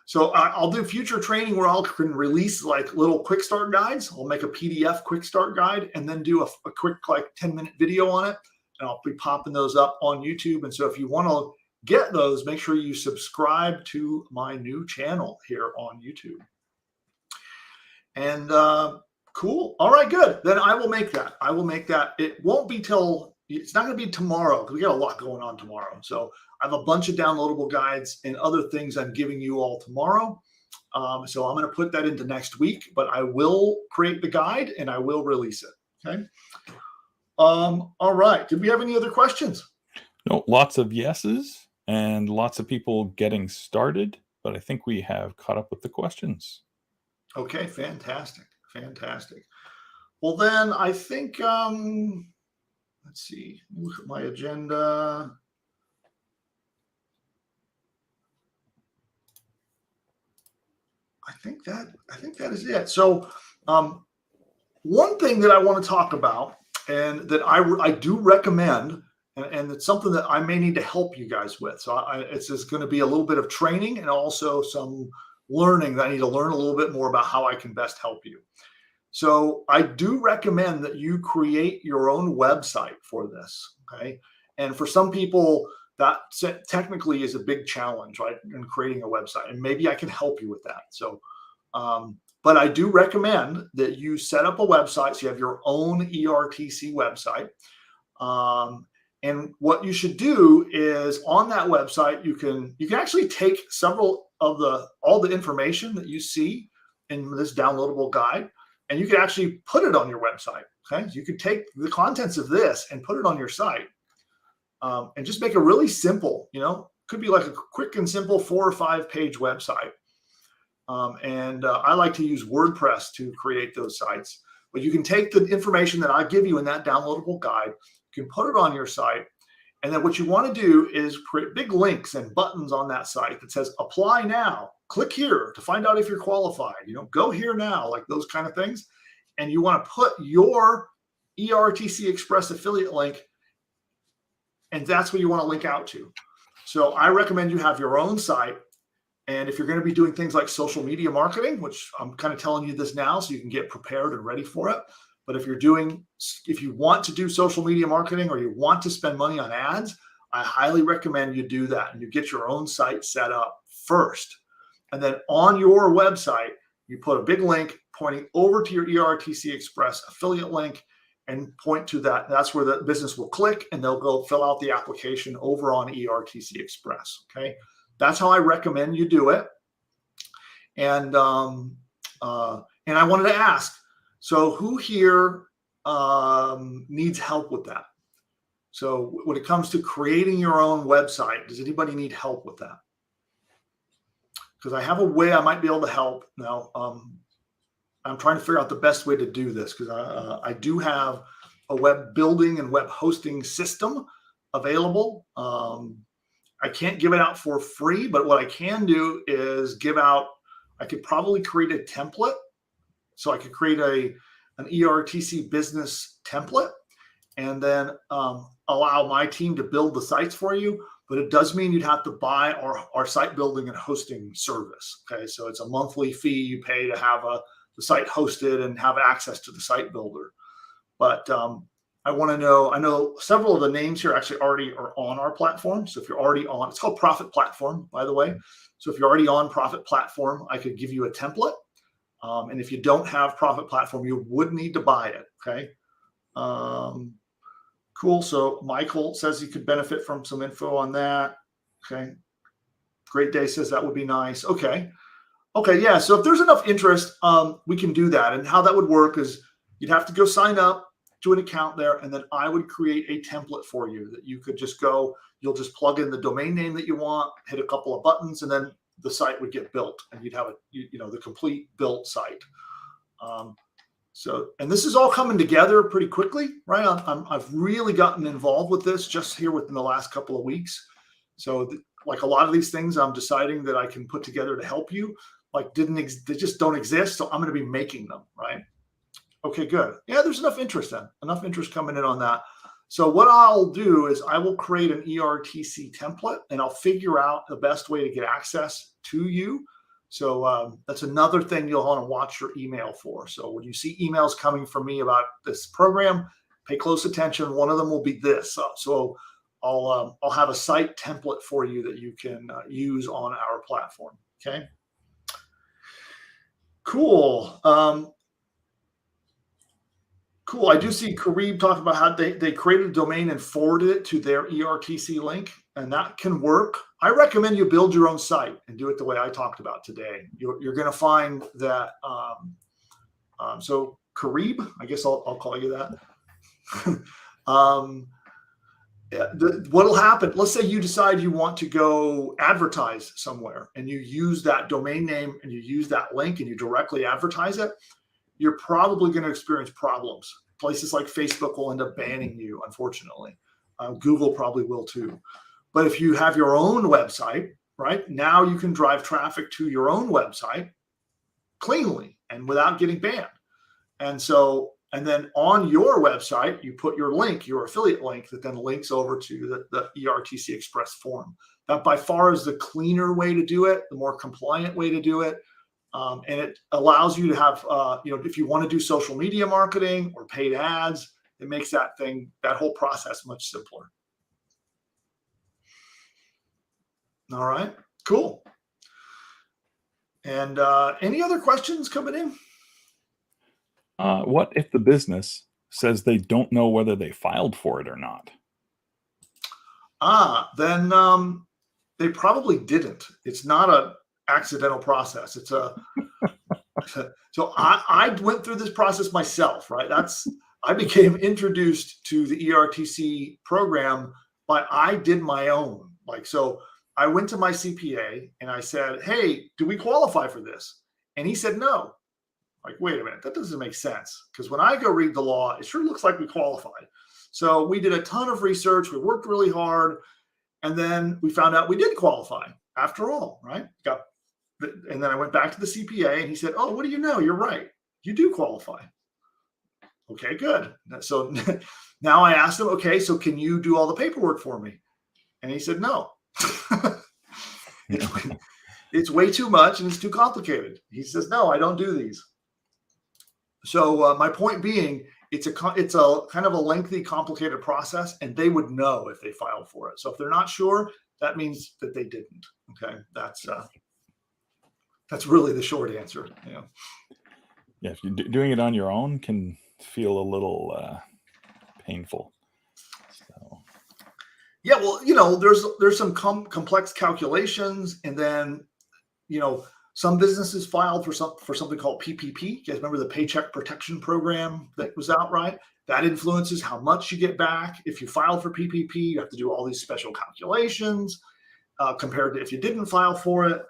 B: So I'll do future training where I can release like little quick start guides. I'll make a PDF quick start guide and then do a quick like 10-minute video on it. And I'll be popping those up on YouTube. And so if you want to get those, make sure you subscribe to my new channel here on YouTube. And cool. All right, good. Then I will make that. It won't be it's not going to be tomorrow, because we got a lot going on tomorrow. So I have a bunch of downloadable guides and other things I'm giving you all tomorrow. So I'm going to put that into next week, but I will create the guide and I will release it. Okay. All right. Did we have any other questions?
A: No, lots of yeses and lots of people getting started, but I think we have caught up with the questions.
B: Okay. Fantastic. Well, then I think, let's see, look at my agenda. I think that is it. So one thing that I want to talk about, and that I do recommend, and it's something that I may need to help you guys with. So it's just going to be a little bit of training and also some learning that I need to learn a little bit more about how I can best help you. So I do recommend that you create your own website for this. Okay. And for some people, that technically is a big challenge, right? In creating a website, and maybe I can help you with that. So, but I do recommend that you set up a website. So you have your own ERTC website. And what you should do is on that website, you can actually take all the information that you see in this downloadable guide, and you can actually put it on your website. Okay. So you could take the contents of this and put it on your site. And just make a really simple, could be like a quick and simple 4 or 5 page website. And I like to use WordPress to create those sites. But you can take the information that I give you in that downloadable guide, you can put it on your site. And then what you want to do is create big links and buttons on that site that says apply now, click here to find out if you're qualified, go here now, like those kind of things. And you want to put your ERTC Express affiliate link, and that's what you want to link out to. So I recommend you have your own site. And if you're going to be doing things like social media marketing, which I'm kind of telling you this now so you can get prepared and ready for it. But if you want to do social media marketing or you want to spend money on ads, I highly recommend you do that. And you get your own site set up first. And then on your website, you put a big link pointing over to your ERTC Express affiliate link, and point to that. That's where the business will click, and they'll go fill out the application over on ERTC Express. Okay. That's how I recommend you do it. And I wanted to ask, so who here needs help with that? So when it comes to creating your own website, does anybody need help with that? Because I have a way I might be able to help. Now, I'm trying to figure out the best way to do this, because I do have a web building and web hosting system available. I can't give it out for free, but what I can do is I could probably create a template. So I could create an ERTC business template, and then allow my team to build the sites for you. But it does mean you'd have to buy our site building and hosting service. Okay, so it's a monthly fee you pay to have the site hosted and have access to the site builder. But I want to know, I know several of the names here actually already are on our platform. So if you're already on, it's called Profit Platform, by the way. So if you're already on Profit Platform, I could give you a template. And if you don't have Profit Platform, you would need to buy it. Okay. Cool. So Michael says he could benefit from some info on that. Okay. Great Day says that would be nice. Okay. Okay. Yeah. So if there's enough interest, we can do that. And how that would work is you'd have to go sign up to an account there, and then I would create a template for you that you could just go, you'll just plug in the domain name that you want, hit a couple of buttons, and then the site would get built, and you'd have the complete built site. So, and this is all coming together pretty quickly, right? I've really gotten involved with this just here within the last couple of weeks. So like a lot of these things I'm deciding that I can put together to help you, like they just don't exist. So I'm going to be making them, right? Okay, good. Yeah, there's enough interest coming in on that. So what I'll do is I will create an ERTC template, and I'll figure out the best way to get access to you. So that's another thing you'll want to watch your email for. So when you see emails coming from me about this program, pay close attention. One of them will be this. So I'll have a site template for you that you can use on our platform. Okay. Cool. Cool. I do see Kareem talk about how they created a domain and forwarded it to their ERTC link, and that can work. I recommend you build your own site and do it the way I talked about today. You're going to find that. So Kareem, I guess I'll call you that. What'll happen? Let's say you decide you want to go advertise somewhere, and you use that domain name and you use that link and you directly advertise it. You're probably going to experience problems. Places like Facebook will end up banning you, unfortunately. Google probably will too. But if you have your own website, right, now you can drive traffic to your own website cleanly and without getting banned. And then on your website, you put your link, your affiliate link that then links over to the ERTC Express form. That by far is the cleaner way to do it, the more compliant way to do it. And it allows you to have, if you want to do social media marketing or paid ads, it makes that whole process much simpler. All right, cool. And any other questions coming in?
A: What if the business says they don't know whether they filed for it or not?
B: Then they probably didn't. It's not a accidental process. It's so I went through this process myself, right? I became introduced to the ERTC program I did my own. So I went to my CPA and I said, hey, do we qualify for this? And he said, no. Like, wait a minute, that doesn't make sense. Because when I go read the law, it sure looks like we qualified. So we did a ton of research. We worked really hard. And then we found out we did qualify after all, right? And then I went back to the CPA and he said, oh, what do you know? You're right. You do qualify. Okay, good. So now I asked him, okay, so can you do all the paperwork for me? And he said, no. It's way too much and it's too complicated. He says, no, I don't do these. So my point being, it's a kind of a lengthy, complicated process, and they would know if they filed for it. So if they're not sure, that means that they didn't. Okay, that's really the short answer. Yeah.
A: Yeah, if you're doing it on your own can feel a little painful. So.
B: Yeah, well, there's some complex calculations, and then some businesses filed for something called PPP. You guys remember the Paycheck Protection Program that was out, right? That influences how much you get back. If you filed for PPP, you have to do all these special calculations compared to if you didn't file for it.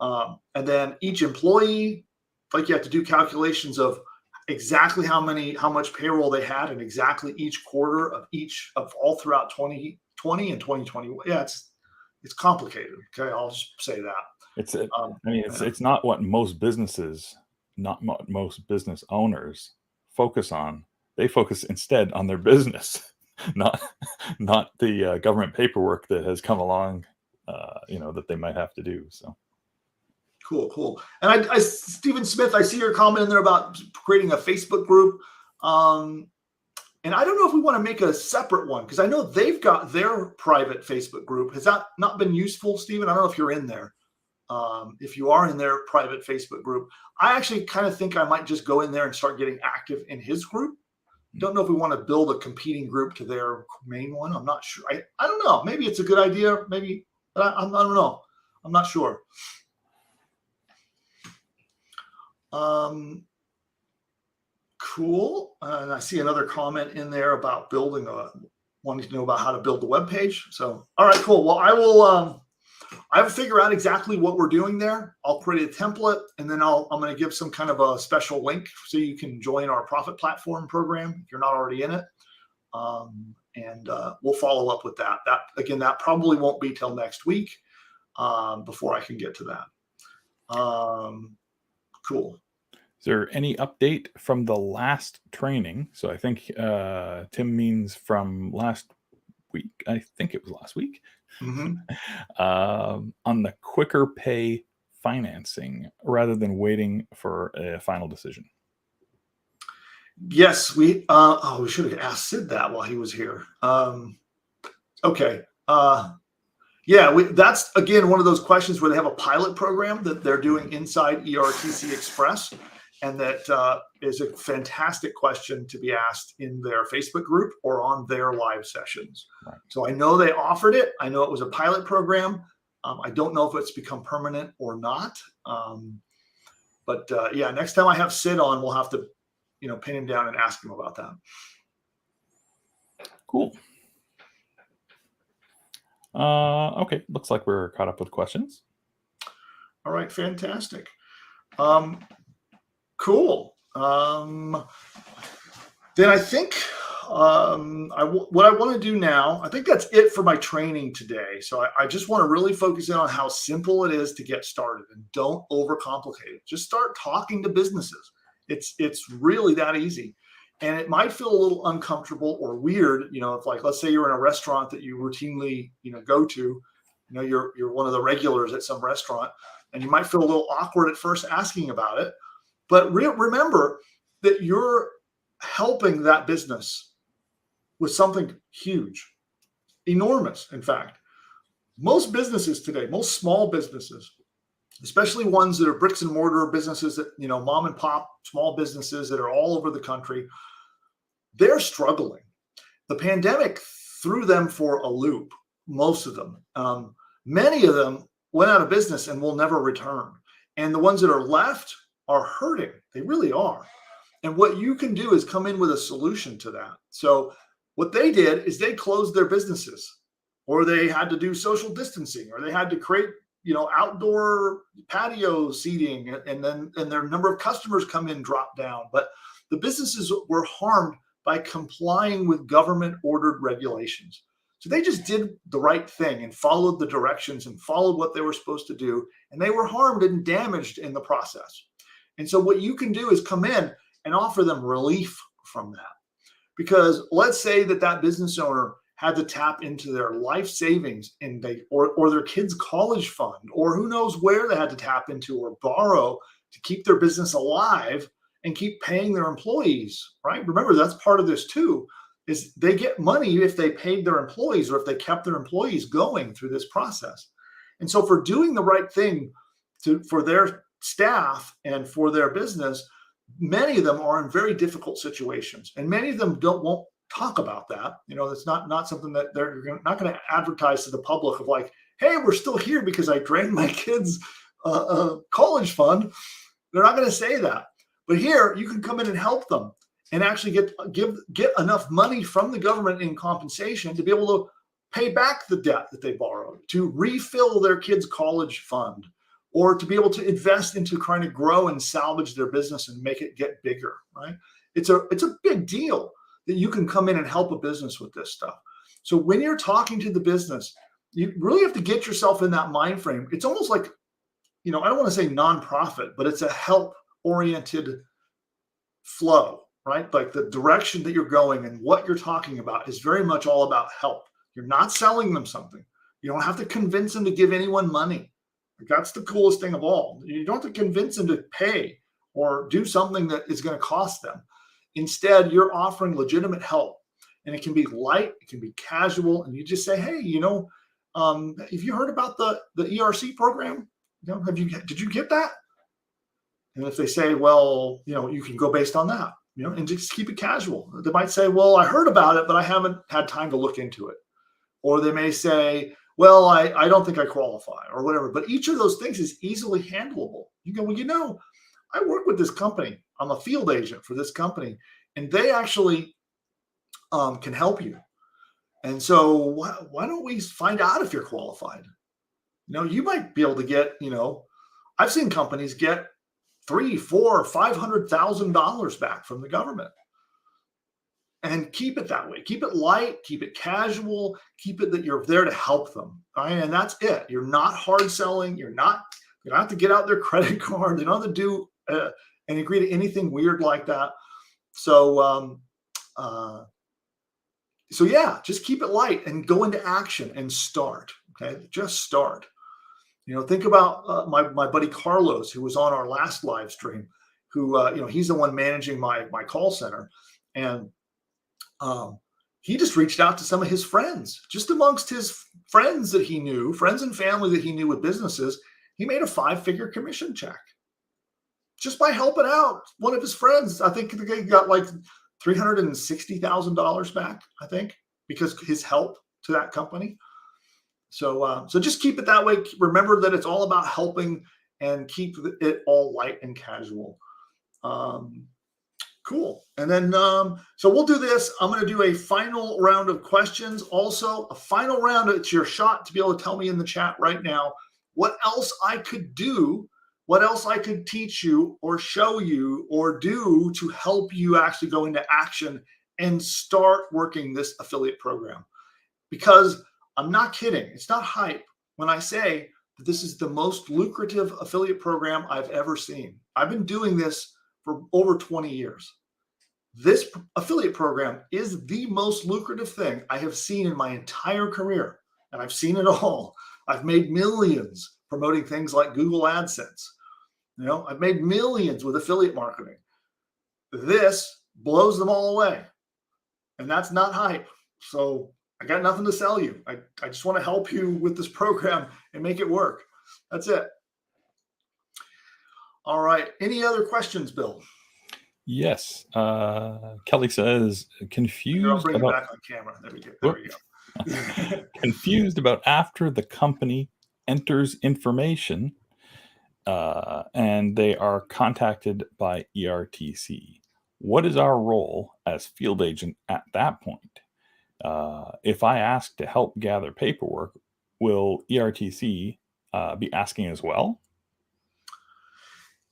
B: And then each employee, you have to do calculations of exactly how much payroll they had in exactly each quarter of all throughout 2020 and 2021. Yeah, it's complicated. Okay, I'll just say that.
A: It's not what most business owners focus on. They focus instead on their business, not not the government paperwork that has come along, that they might have to do. So
B: Cool. And Stephen Smith, I see your comment in there about creating a Facebook group. And I don't know if we want to make a separate one, because I know they've got their private Facebook group. Has that not been useful, Stephen? I don't know if you're in there. If you are in their private Facebook group, I actually kind of think I might just go in there and start getting active in his group. Don't know if we want to build a competing group to their main one. I'm not sure. I don't know. Maybe it's a good idea. Maybe, but I don't know. I'm not sure. Cool. And I see another comment in there about wanting to know about how to build the web page. So, all right, cool. Well, I will figure out exactly what we're doing there. I'll create a template, and then I'm going to give some kind of a special link so you can join our Profit Platform program if you're not already in it. And we'll follow up with that. That probably won't be till next week before I can get to that. Cool.
A: Is there any update from the last training? So I think Tim means from last week. I think it was last week.
B: Mm-hmm.
A: On the quicker pay financing rather than waiting for a final decision.
B: Yes, we should have asked Sid that while he was here. Okay. That's again one of those questions where they have a pilot program that they're doing inside ERTC Express. And that is a fantastic question to be asked in their Facebook group or on their live sessions. Right. So I know they offered it. I know it was a pilot program. I don't know if it's become permanent or not. But next time I have Sid on, we'll have to, pin him down and ask him about that.
A: Cool. Okay. Looks like we're caught up with questions.
B: All right. Fantastic. Cool. Then I think what I want to do now, I think that's it for my training today. So I just want to really focus in on how simple it is to get started, and don't overcomplicate it. Just start talking to businesses. It's really that easy. And it might feel a little uncomfortable or weird, if let's say you're in a restaurant that you routinely, go to, you're one of the regulars at some restaurant, and you might feel a little awkward at first asking about it. But remember that you're helping that business with something huge, enormous. In fact, most businesses today, most small businesses, especially ones that are bricks and mortar businesses that, mom and pop small businesses that are all over the country, they're struggling. The pandemic threw them for a loop, most of them. Many of them went out of business and will never return. And the ones that are left are hurting. They really are. And what you can do is come in with a solution to that. So what they did is they closed their businesses, or they had to do social distancing, or they had to create, outdoor patio seating, and their number of customers come in, drop down. But the businesses were harmed by complying with government ordered regulations. So they just did the right thing and followed the directions and followed what they were supposed to do. And they were harmed and damaged in the process. And so what you can do is come in and offer them relief from that. Because let's say that business owner had to tap into their life savings and or their kids' college fund, or who knows where they had to tap into or borrow to keep their business alive and keep paying their employees, right? Remember, that's part of this too, is they get money if they paid their employees or if they kept their employees going through this process. And so for doing the right thing for their staff and for their business, many of them are in very difficult situations, and many of them won't talk about that. It's not something that they're not going to advertise to the public of like, hey, we're still here because I drained my kids' college fund. They're not going to say that. But here you can come in and help them and actually get enough money from the government in compensation to be able to pay back the debt that they borrowed, to refill their kids' college fund, or to be able to invest into trying to grow and salvage their business and make it get bigger, right? It's a big deal that you can come in and help a business with this stuff. So when you're talking to the business, you really have to get yourself in that mind frame. It's almost like, I don't want to say nonprofit, but it's a help-oriented flow, right? Like the direction that you're going and what you're talking about is very much all about help. You're not selling them something. You don't have to convince them to give anyone money. That's the coolest thing of all. You don't have to convince them to pay or do something that is going to cost them. Instead, you're offering legitimate help, and it can be light, it can be casual, and you just say, "Hey, have you heard about the ERC program? Did you get that?" And if they say, "Well, you can go based on that," and just keep it casual. They might say, "Well, I heard about it, but I haven't had time to look into it." Or they may say, "Well, I don't think I qualify," or whatever. But each of those things is easily handleable. You go, "Well, I work with this company. I'm a field agent for this company, and they actually can help you. And so why don't we find out if you're qualified? You might be able to get, I've seen companies get $300,000, $400,000, $500,000 back from the government. And keep it that way. Keep it light, keep it casual, keep it that you're there to help them. Right? And that's it. You're not hard selling. You don't have to get out their credit card. You don't have to do and agree to anything weird like that. So yeah, just keep it light and go into action and start. Okay, just start. Think about my buddy Carlos, who was on our last live stream, who he's the one managing my call center, and he just reached out to some of his friends, just amongst his friends that he knew, friends and family that he knew with businesses. He made a 5-figure commission check just by helping out one of his friends. I think the guy got like $360,000 back, I think, because his help to that company. So just keep it that way. Remember that it's all about helping, and keep it all light and casual. Cool. And then, so we'll do this. I'm going to do a final round of questions. Also, a final round. It's your shot to be able to tell me in the chat right now what else I could do, what else I could teach you or show you or do to help you actually go into action and start working this affiliate program. Because I'm not kidding. It's not hype when I say that this is the most lucrative affiliate program I've ever seen. I've been doing this for over 20 years. This affiliate program is the most lucrative thing I have seen in my entire career. And I've seen it all. I've made millions promoting things like Google AdSense. I've made millions with affiliate marketing. This blows them all away. And that's not hype. So I got nothing to sell you. I just want to help you with this program and make it work. That's it. All right. Any other questions, Bill?
A: Yes. Kelly says, confused
B: I'll bring
A: about...
B: it back on camera. There we go.
A: Confused about after the company enters information and they are contacted by ERTC. What is our role as field agent at that point? If I ask to help gather paperwork, will ERTC be asking as well?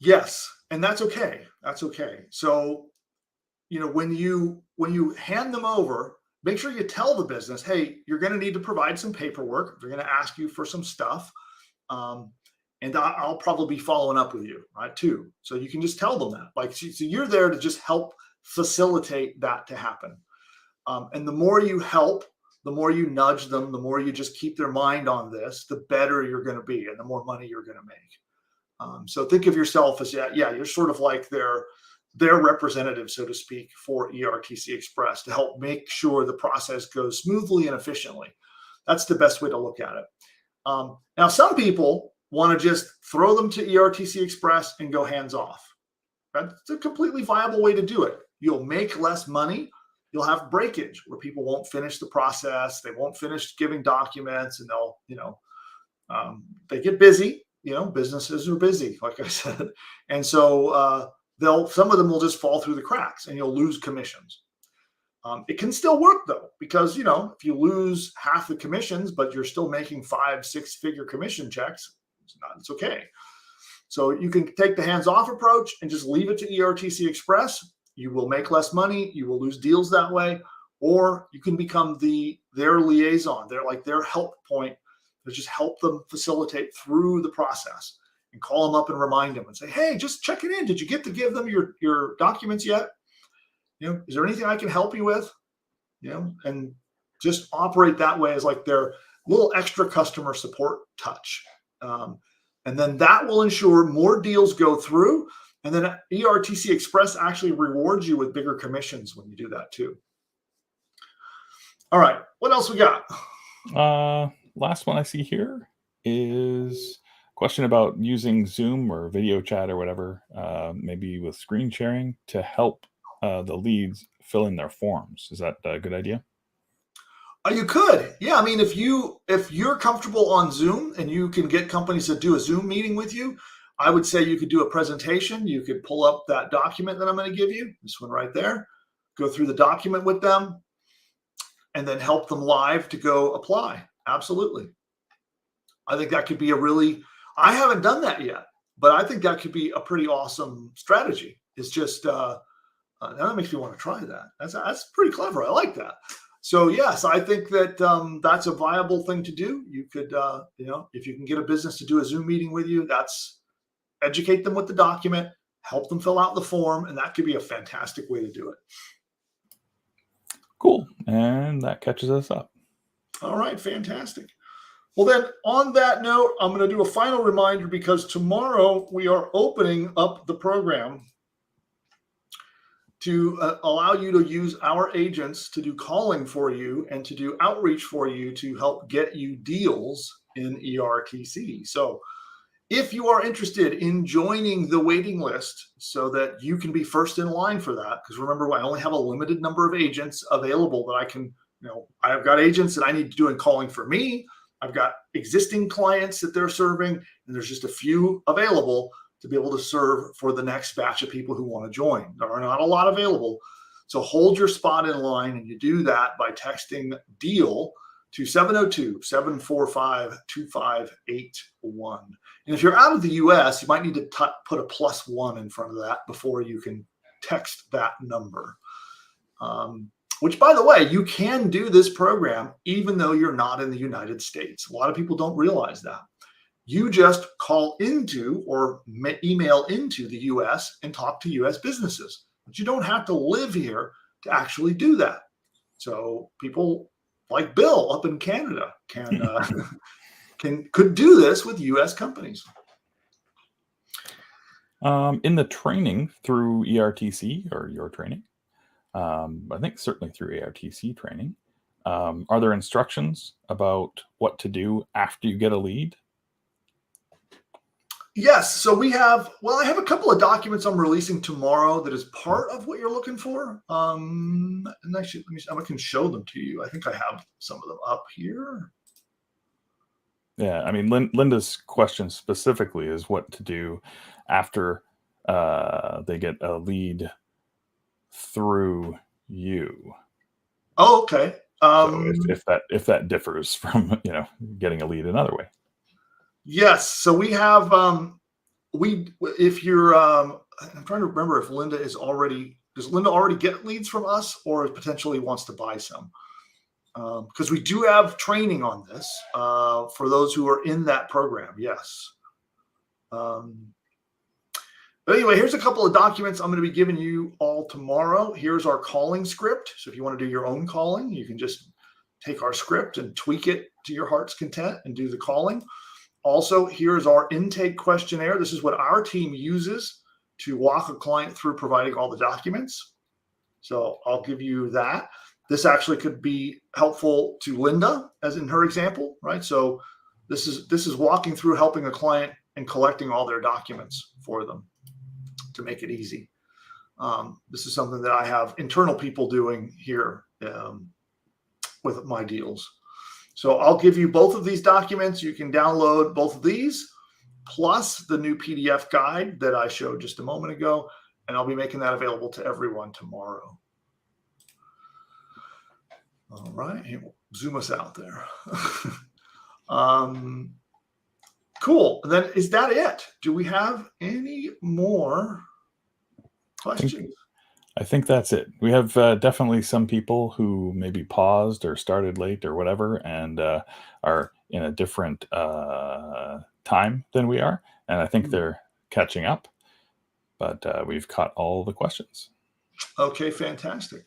B: Yes, and that's okay. That's okay. So, when you hand them over, make sure you tell the business, hey, you're going to need to provide some paperwork. They're going to ask you for some stuff. And I'll probably be following up with you, right, too. So you can just tell them that. Like, so you're there to just help facilitate that to happen. And the more you help, the more you nudge them, the more you just keep their mind on this, the better you're going to be and the more money you're going to make. So think of yourself as, you're sort of like their representative, so to speak, for ERTC Express to help make sure the process goes smoothly and efficiently. That's the best way to look at it. Now, some people want to just throw them to ERTC Express and go hands off. That's a completely viable way to do it. You'll make less money. You'll have breakage where people won't finish the process. They won't finish giving documents, and they'll, they get busy. Businesses are busy, like I said. And so some of them will just fall through the cracks and you'll lose commissions. It can still work though, because, if you lose half the commissions, but you're still making 5-6-figure commission checks, it's okay. So you can take the hands-off approach and just leave it to ERTC Express. You will make less money. You will lose deals that way, or you can become their liaison. They're like their help point to just help them facilitate through the process and call them up and remind them and say, hey, just checking in. Did you get to give them your documents yet? Is there anything I can help you with? And just operate that way as like their little extra customer support touch. And then that will ensure more deals go through. And then ERTC Express actually rewards you with bigger commissions when you do that too. All right, what else we got?
A: Last one I see here is a question about using Zoom or video chat or whatever, maybe with screen sharing to help the leads fill in their forms. Is that a good idea?
B: You could, yeah. I mean, if you're comfortable on Zoom and you can get companies to do a Zoom meeting with you, I would say you could do a presentation. You could pull up that document that I'm going to give you, this one right there, go through the document with them, and then help them live to go apply. Absolutely. I think that could be I haven't done that yet, but I think that could be a pretty awesome strategy. It's just, now that makes me want to try that. That's pretty clever. I like that. So yes, I think that that's a viable thing to do. You could, if you can get a business to do a Zoom meeting with you, educate them with the document, help them fill out the form, and that could be a fantastic way to do it.
A: Cool. And that catches us up.
B: All right, fantastic. Well, then on that note, I'm going to do a final reminder because tomorrow we are opening up the program to allow you to use our agents to do calling for you and to do outreach for you to help get you deals in ERTC. So if you are interested in joining the waiting list so that you can be first in line for that, because remember, I only have a limited number of agents available that I can, I've got agents that I need to do in calling for me. I've got existing clients that they're serving, and there's just a few available to be able to serve for the next batch of people who want to join. There are not a lot available. So hold your spot in line, and you do that by texting DEAL to 702-745-2581. And if you're out of the US, you might need to put a +1 in front of that before you can text that number. Which, by the way, you can do this program even though you're not in the United States. A lot of people don't realize that. You just call into or email into the US and talk to US businesses. But you don't have to live here to actually do that. So people like Bill up in Canada could do this with US companies.
A: In the training through ERTC or your training, I think certainly through ERTC training, are there instructions about what to do after you get a lead?
B: Yes. So I have a couple of documents I'm releasing tomorrow that is part of what you're looking for. And actually, I can show them to you. I think I have some of them up here.
A: Yeah. I mean, Linda's question specifically is what to do after they get a lead through you.
B: Oh, okay.
A: So if that differs from, getting a lead another way.
B: Yes. So we have, if you're, I'm trying to remember if does Linda already get leads from us or potentially wants to buy some? Because we do have training on this for those who are in that program. Yes. But anyway, here's a couple of documents I'm going to be giving you all tomorrow. Here's our calling script. So if you want to do your own calling, you can just take our script and tweak it to your heart's content and do the calling. Also, here's our intake questionnaire. This is what our team uses to walk a client through providing all the documents. So I'll give you that. This actually could be helpful to Linda, as in her example, right? So this is walking through helping a client and collecting all their documents for them to make it easy. This is something that I have internal people doing here with my deals. So I'll give you both of these documents. You can download both of these, plus the new PDF guide that I showed just a moment ago, and I'll be making that available to everyone tomorrow. All right, we'll zoom us out there. Cool. And then is that it? Do we have any more questions?
A: I think that's it. We have definitely some people who maybe paused or started late or whatever and are in a different time than we are. And I think they're catching up. But we've caught all the questions.
B: Okay, fantastic.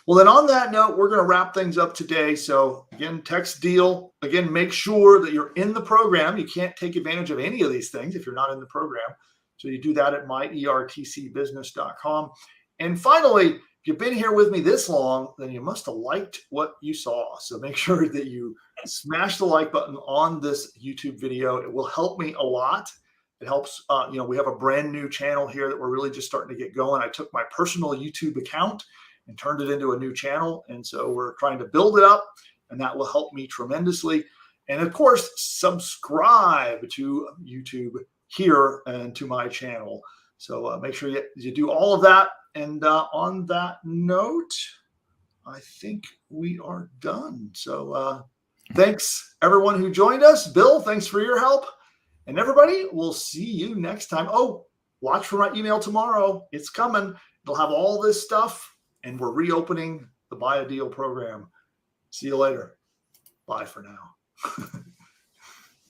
B: Well, then on that note, we're going to wrap things up today. So again, text deal. Again, make sure that you're in the program. You can't take advantage of any of these things if you're not in the program. So you do that at myertcbusiness.com. And finally, if you've been here with me this long, then you must have liked what you saw. So make sure that you smash the like button on this YouTube video. It will help me a lot. It helps, we have a brand new channel here that we're really just starting to get going. I took my personal YouTube account and turned it into a new channel. And so we're trying to build it up, and that will help me tremendously. And of course, subscribe to YouTube here and to my channel. So make sure you do all of that. And on that note, I think we are done. So thanks everyone who joined us. Bill, thanks for your help. And everybody, we'll see you next time. Oh, watch for my email tomorrow. It's coming. It'll have all this stuff. And we're reopening the Buy a Deal program. See you later. Bye for now.